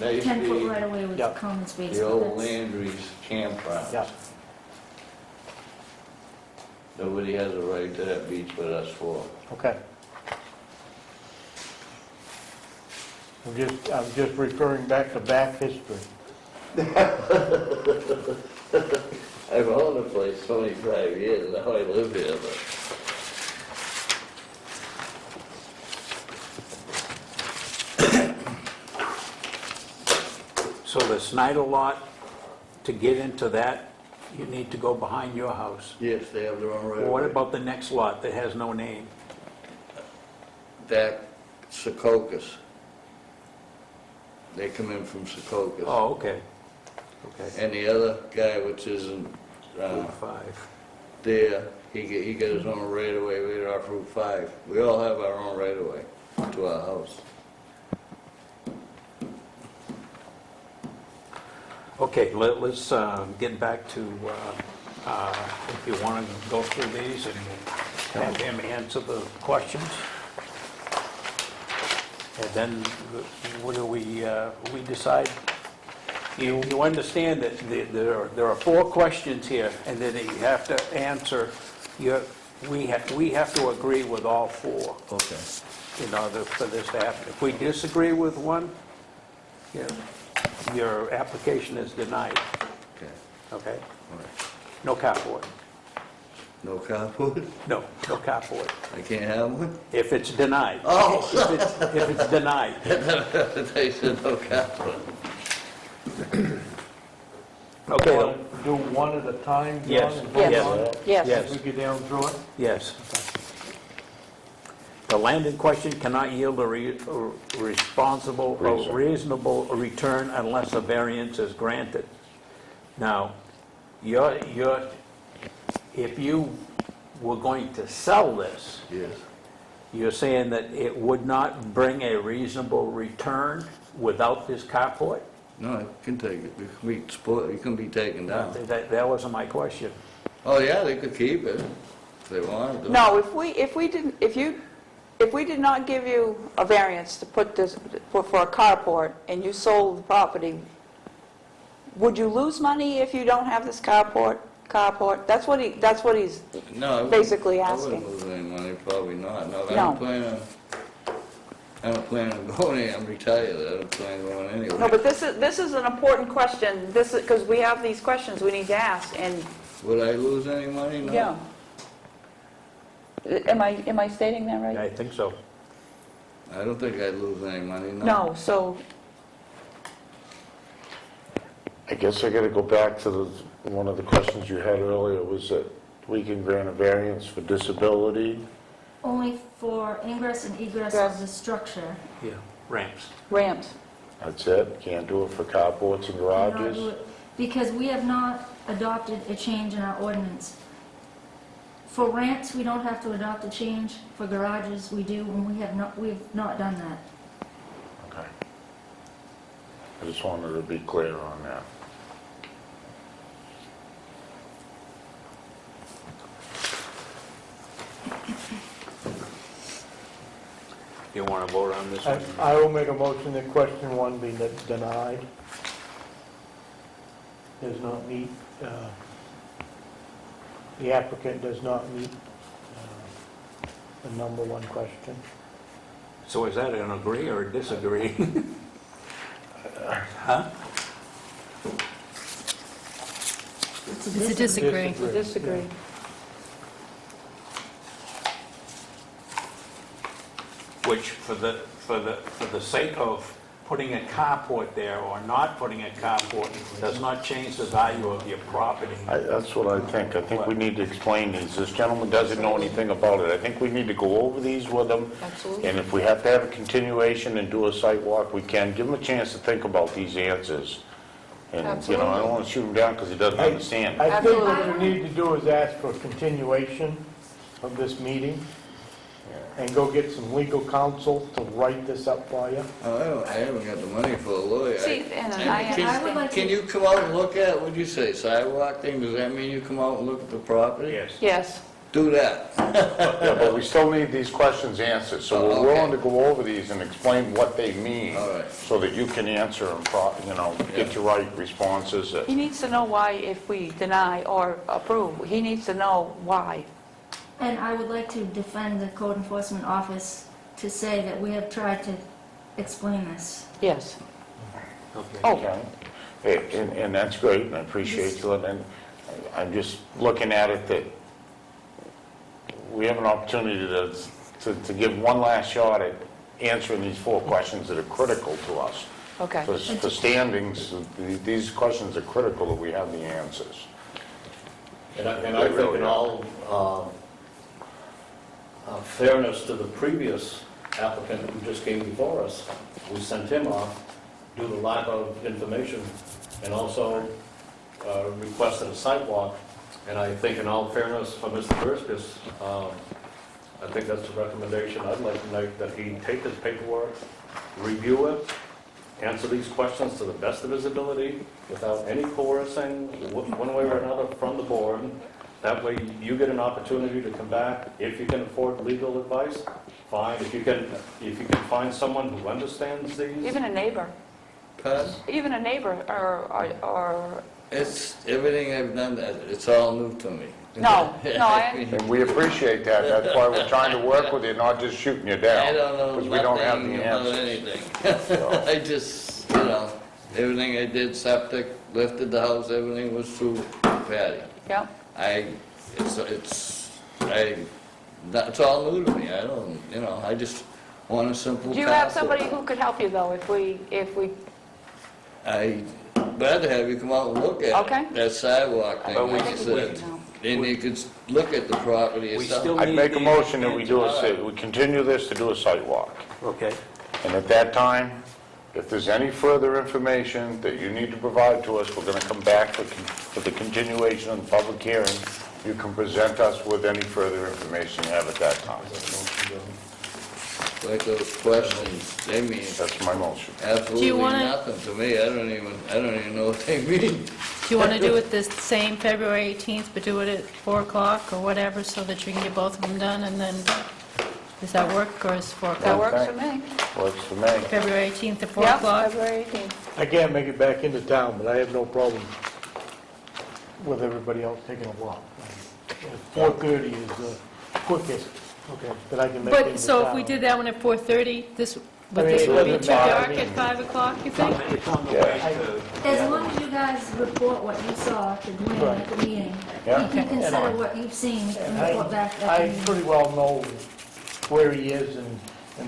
That used to 10-foot be right away with Yeah. common space. the but old that's- Landry's campground. Yeah. Nobody has a right to that beach but us four. Okay. I'm just referring back to back history. I've owned the place 25 years, now I live here, but... So the Snyder lot, to get into that, you need to go behind your house. Yes, they have their own right of What way. about the next lot that has no name? That Secocas. They come in from Secocas. Oh, okay. Okay. And the other guy, which isn't Route 5. there, he got his own right of way right off Route 5. We all have our own right of way to our house. Okay, let's get back to, if you want to go through these and have him answer the questions. And then what do we decide? You understand that there are 4 questions here, and then you have to answer, we have to agree with all 4 Okay. in order for this to happen. If we disagree with one, your application is denied, Okay. okay? All right. No carport. No carport? No carport. I can't have one? If it's denied. Oh. If it's denied. They said no carport. Okay, Want to do one at a time, John? Yes. and vote Yes. on it? Yes. Yes. We get down through it? yes. The land in question cannot yield a responsible or reasonable return unless a variance is granted. Now, if you were going to sell this, Yes. you're saying that it would not bring a reasonable return without this carport? No, I can take it. It can be taken down. That wasn't my question. Oh, yeah, they could keep it if they wanted to. No, if we did not give you a variance to put this, for a carport, and you sold the property, would you lose money if you don't have this carport? That's what he's No, I wouldn't- basically I asking. wouldn't lose any money, probably not. No, I No. don't plan on going in, I'm retired, I don't plan on going anywhere. No, but this is an important question, because we have these questions we need to ask, and, Would I lose any money? No. yeah. Am I stating that right? I think so. I don't think I'd lose any money, no. No, so, I guess I gotta go back to one of the questions you had earlier, was that we can grant a variance for disability. Only for ingress and egress of the structure. Yeah, ramps. ramps. That's it? Can't do it for carports and Cannot do garages? it Because we have not adopted a change in our ordinance. For ramps, we don't have to adopt a change. For garages, we do, and we have not done that. Okay. I just wanted to be clear on that. You want to vote on this one? I will make a motion that question 1 be denied. Does not meet, the applicant does not meet the number 1 question. So is that an agree or a disagree? Huh? It's a disagree. Disagree. Which, for the sake of putting a carport there or not putting a carport, does not change the value of your property. That's what I think. I think we need to explain these. This gentleman doesn't know anything about it. I think we need to go over these with him. Absolutely. And if we have to have a continuation and do a site walk, we can. Give him a chance to think about these answers. And, I don't want to shoot him down because he doesn't understand. I think what we need to do is ask for a continuation of this meeting and go get some legal counsel to write this up for you. Oh, I haven't got the money for a lawyer. See, and I would like understand. Can you come out and look at, what'd you say, sidewalk thing? Does that mean you come out and look at the property? Yes. Yes, do that. Yeah, but we still need these questions answered, so Oh, we're okay. willing to go over these and explain what they mean. All right. So that you can answer and, get your right responses. He needs to know why if we deny or approve. He needs to know why. And I would like to defend the code enforcement office to say that we have tried to explain this. Yes. Okay. Oh, Okay? And that's great, and I appreciate you, and I'm just looking at it that we have an opportunity to give one last shot at answering these 4 questions that are critical to us. okay. For standings, these questions are critical that we have the answers. And I think in all fairness to the previous applicant who just came before us, we sent him off due to lack of information and also requested a sidewalk. And I think in all fairness for Mr. Burgess, I think that's the recommendation I'd like to make, that he take his paperwork, review it, answer these questions to the best of his ability without any coercing, one way or another, from the board. That way you get an opportunity to come back. If you can afford legal advice, fine. If you can find someone who understands these. Even a neighbor, Pardon? even a neighbor or, It's, everything I've done, it's all new to me. No, And we appreciate that, that's why we're trying to work with you, not just shooting you down. I don't know Because we don't have nothing the about answers. anything. I just, everything I did, septic, lifted the house, everything was through Patty. yeah. That's all new to me. I don't, I just want a simple Do you have path. somebody who could help you though if we, I'd rather have you come out and look at Okay. it, that sidewalk thing, But we- like you said. No. And you could look at the property We itself. still I'd need make a the motion that we do answer. we continue this to do a site walk. Okay. And at that time, if there's any further information that you need to provide to us, we're going to come back for the continuation of the public hearing. You can present us with any further information you have at that time. Like those questions, they mean That's my motion. absolutely wanna- nothing to me. I don't even know what they mean. Do you want to do it this same February 18th, but do it at 4 o'clock or whatever, so that you can get both of them done, and then, does that work, or is 4 That o'clock? works for me. Works for me. February 18th at 4 Yeah, o'clock? February 18th. I can't make it back into town, but I have no problem with everybody else taking a walk. 4:30 is the quickest, okay, that I can make into town. But, so if we did that one at 4:30, would I this mean, it be too doesn't matter. dark at 5 o'clock, you think? It's on the way to... As long as you guys report what you saw to Dwayne at the meeting, Yeah. you can consider what you've seen and And report back at the I meeting. pretty well know where he is and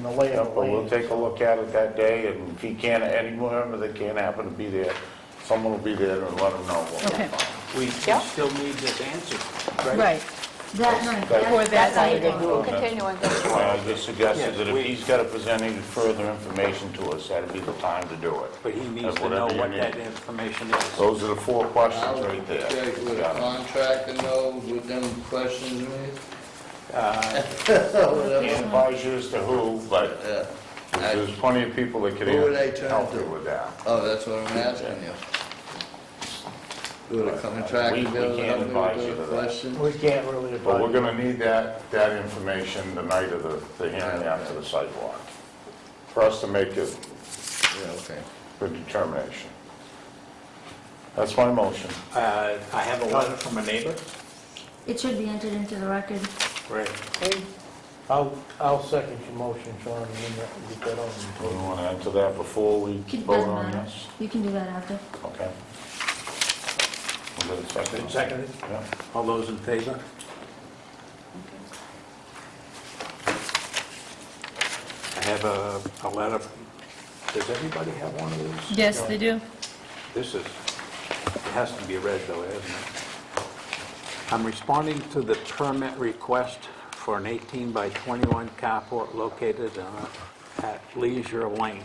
the Yeah, layout. but we'll take a look at it that day, and if he can't, any member that can't happen to be there, someone will be there and let him know. Okay. We Yeah. still need this answer, right? Right. That night, For that that's how you night. do it. We're continuing. That's why I just suggested that Yeah, if we- he's got to present any further information to us, that'd be the time to do it. But he needs Of to know whatever you what need. that information is. Those are the 4 questions I'll right there. check with a Got it. contractor knows what them questions mean. Can't advise you as to who, but Yeah. there's plenty of people that could Who would I turn help to? you with that. Oh, that's what I'm asking you. Would a contractor We be able to can't help me advise with you those to that. questions? We can't really But we're advise. going to need that information the night of the hearing after the sidewalk, for us to make a Yeah, okay. good determination. That's my motion. I have a letter from a neighbor. It should be entered into the record. Right. I'll second your motion, Sean, and then get that on. Do we want to enter that before we It vote doesn't on matter. this? You can do that after. Okay. We'll get a second. Seconded. Yeah. All those in favor? I have a letter. Does everybody have one of these? Yes, they do. This is, it has to be read though, hasn't it? I'm responding to the permit request for an 18 by 21 carport located at Leisure Lane.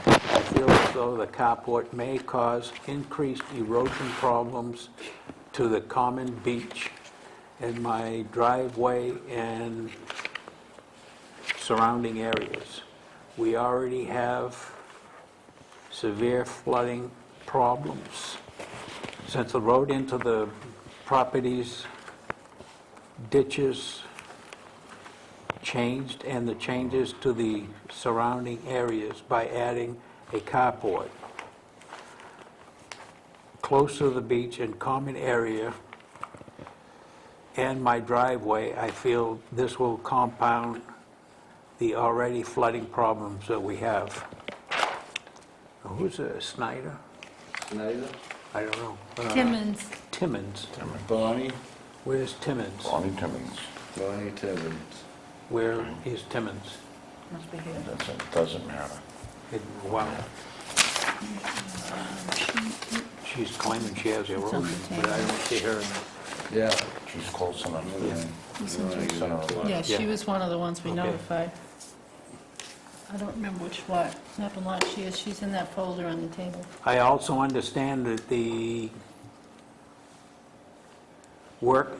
I feel as though the carport may cause increased erosion problems to the common beach in my driveway and surrounding areas. We already have severe flooding problems. Since the road into the properties ditches changed and the changes to the surrounding areas by adding a carport close to the beach and common area and my driveway. I feel this will compound the already flooding problems that we have. Who's Snyder? Snyder? I don't know. Timmons. Timmons. Bonnie? Where's Timmons? Bonnie Timmons. Bonnie Timmons. Where is Timmons? Must be here. Doesn't matter. Wow. She's claiming she has erosion, but I don't see her in the... Yeah. She's close enough. Yeah, she Yeah. was one of the ones we Okay. notified. I don't remember which lot, map and lot she is. She's in that folder on the table. I also understand that the work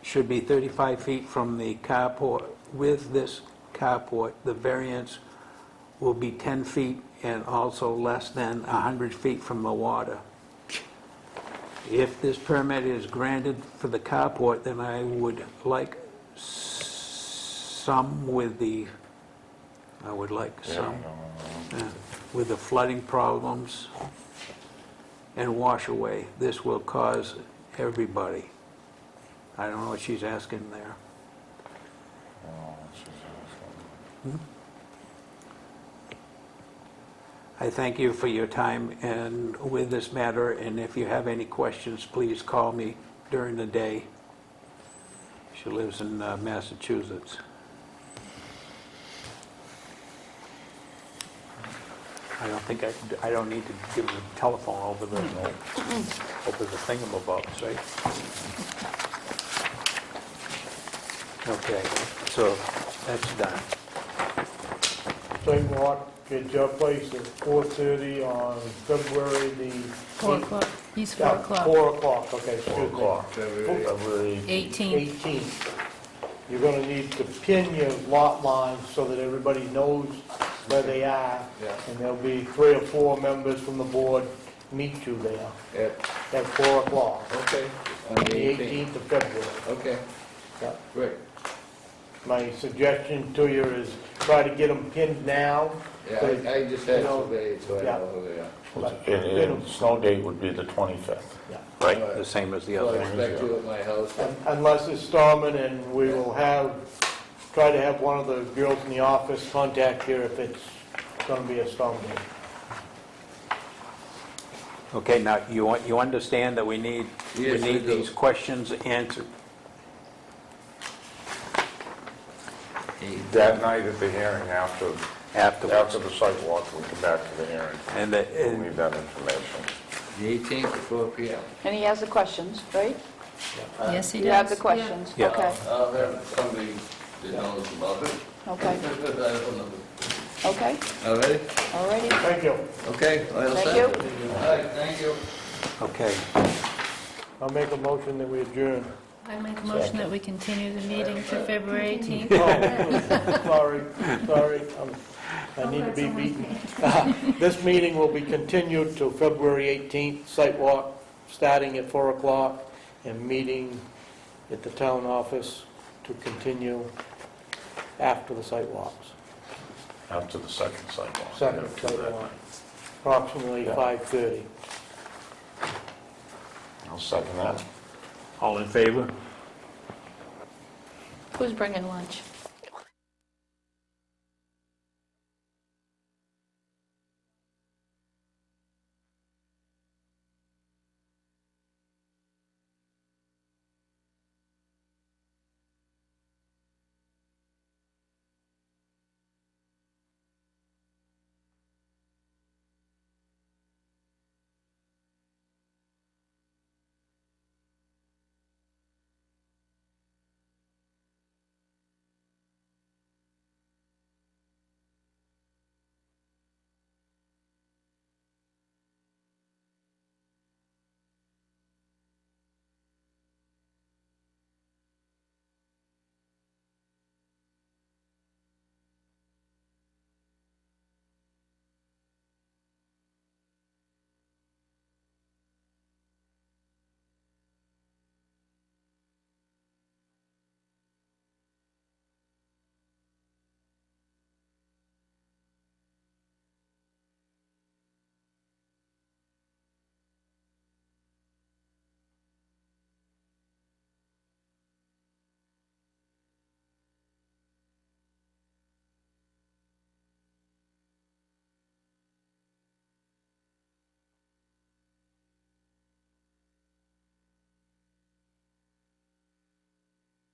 should be 35 feet from the carport. With this carport, the variance will be 10 feet and also less than 100 feet from the water. If this permit is granted for the carport, then I would like some with the, with the flooding problems and wash away. This will cause everybody. I don't know what she's asking there. I thank you for your time and with this matter, and if you have any questions, please call me during the day. She lives in Massachusetts. I don't think I don't need to give the telephone over the thingamabobs, right? Okay, so that's done. Sidewalk at your place at 4:30 on February the... 4 o'clock. He's 4 o'clock. 4 o'clock, okay, excuse me. 4 o'clock. February 18. 18th. You're going to need to pin your lot lines so that everybody knows where they are. Yeah. And there'll be 3 or 4 members from the board meet you there at 4 o'clock, Okay. On on the the 18th. 18th of February. Okay, Yeah. great. My suggestion to you is try to get them pinned now. Yeah, I just had You know, surveyed, so I yeah. know who they are. but, And the snow date would be the 25th. yeah. Right, the same as the So other I one. expect you at my house. Unless it's storming, and we will try to have one of the girls in the office contact you if it's going to be a storm day. Okay, now, you understand that we need Yes, I do. these questions answered. That night at the hearing, after Afterwards. the site walk, we'll come back to the hearing. And We'll need that information. The 18th at 4 p.m. And he has the questions, right? Yes, he does. You have the questions? Yeah. Okay, I'll have somebody that knows about it. okay, I don't know. okay, All right? all righty. Thank you. Okay. I'll Thank send you. it. All right, thank you. Okay. I'll make a motion that we adjourn. I make a motion that we continue the meeting to February 18th. Sorry, I need to be beaten. This meeting will be continued to February 18th, site walk starting at 4 o'clock, and meeting at the town office to continue after the site walks. After the second site walk. Second site walk, approximately 5:30. I'll second that. All in favor? Who's bringing lunch?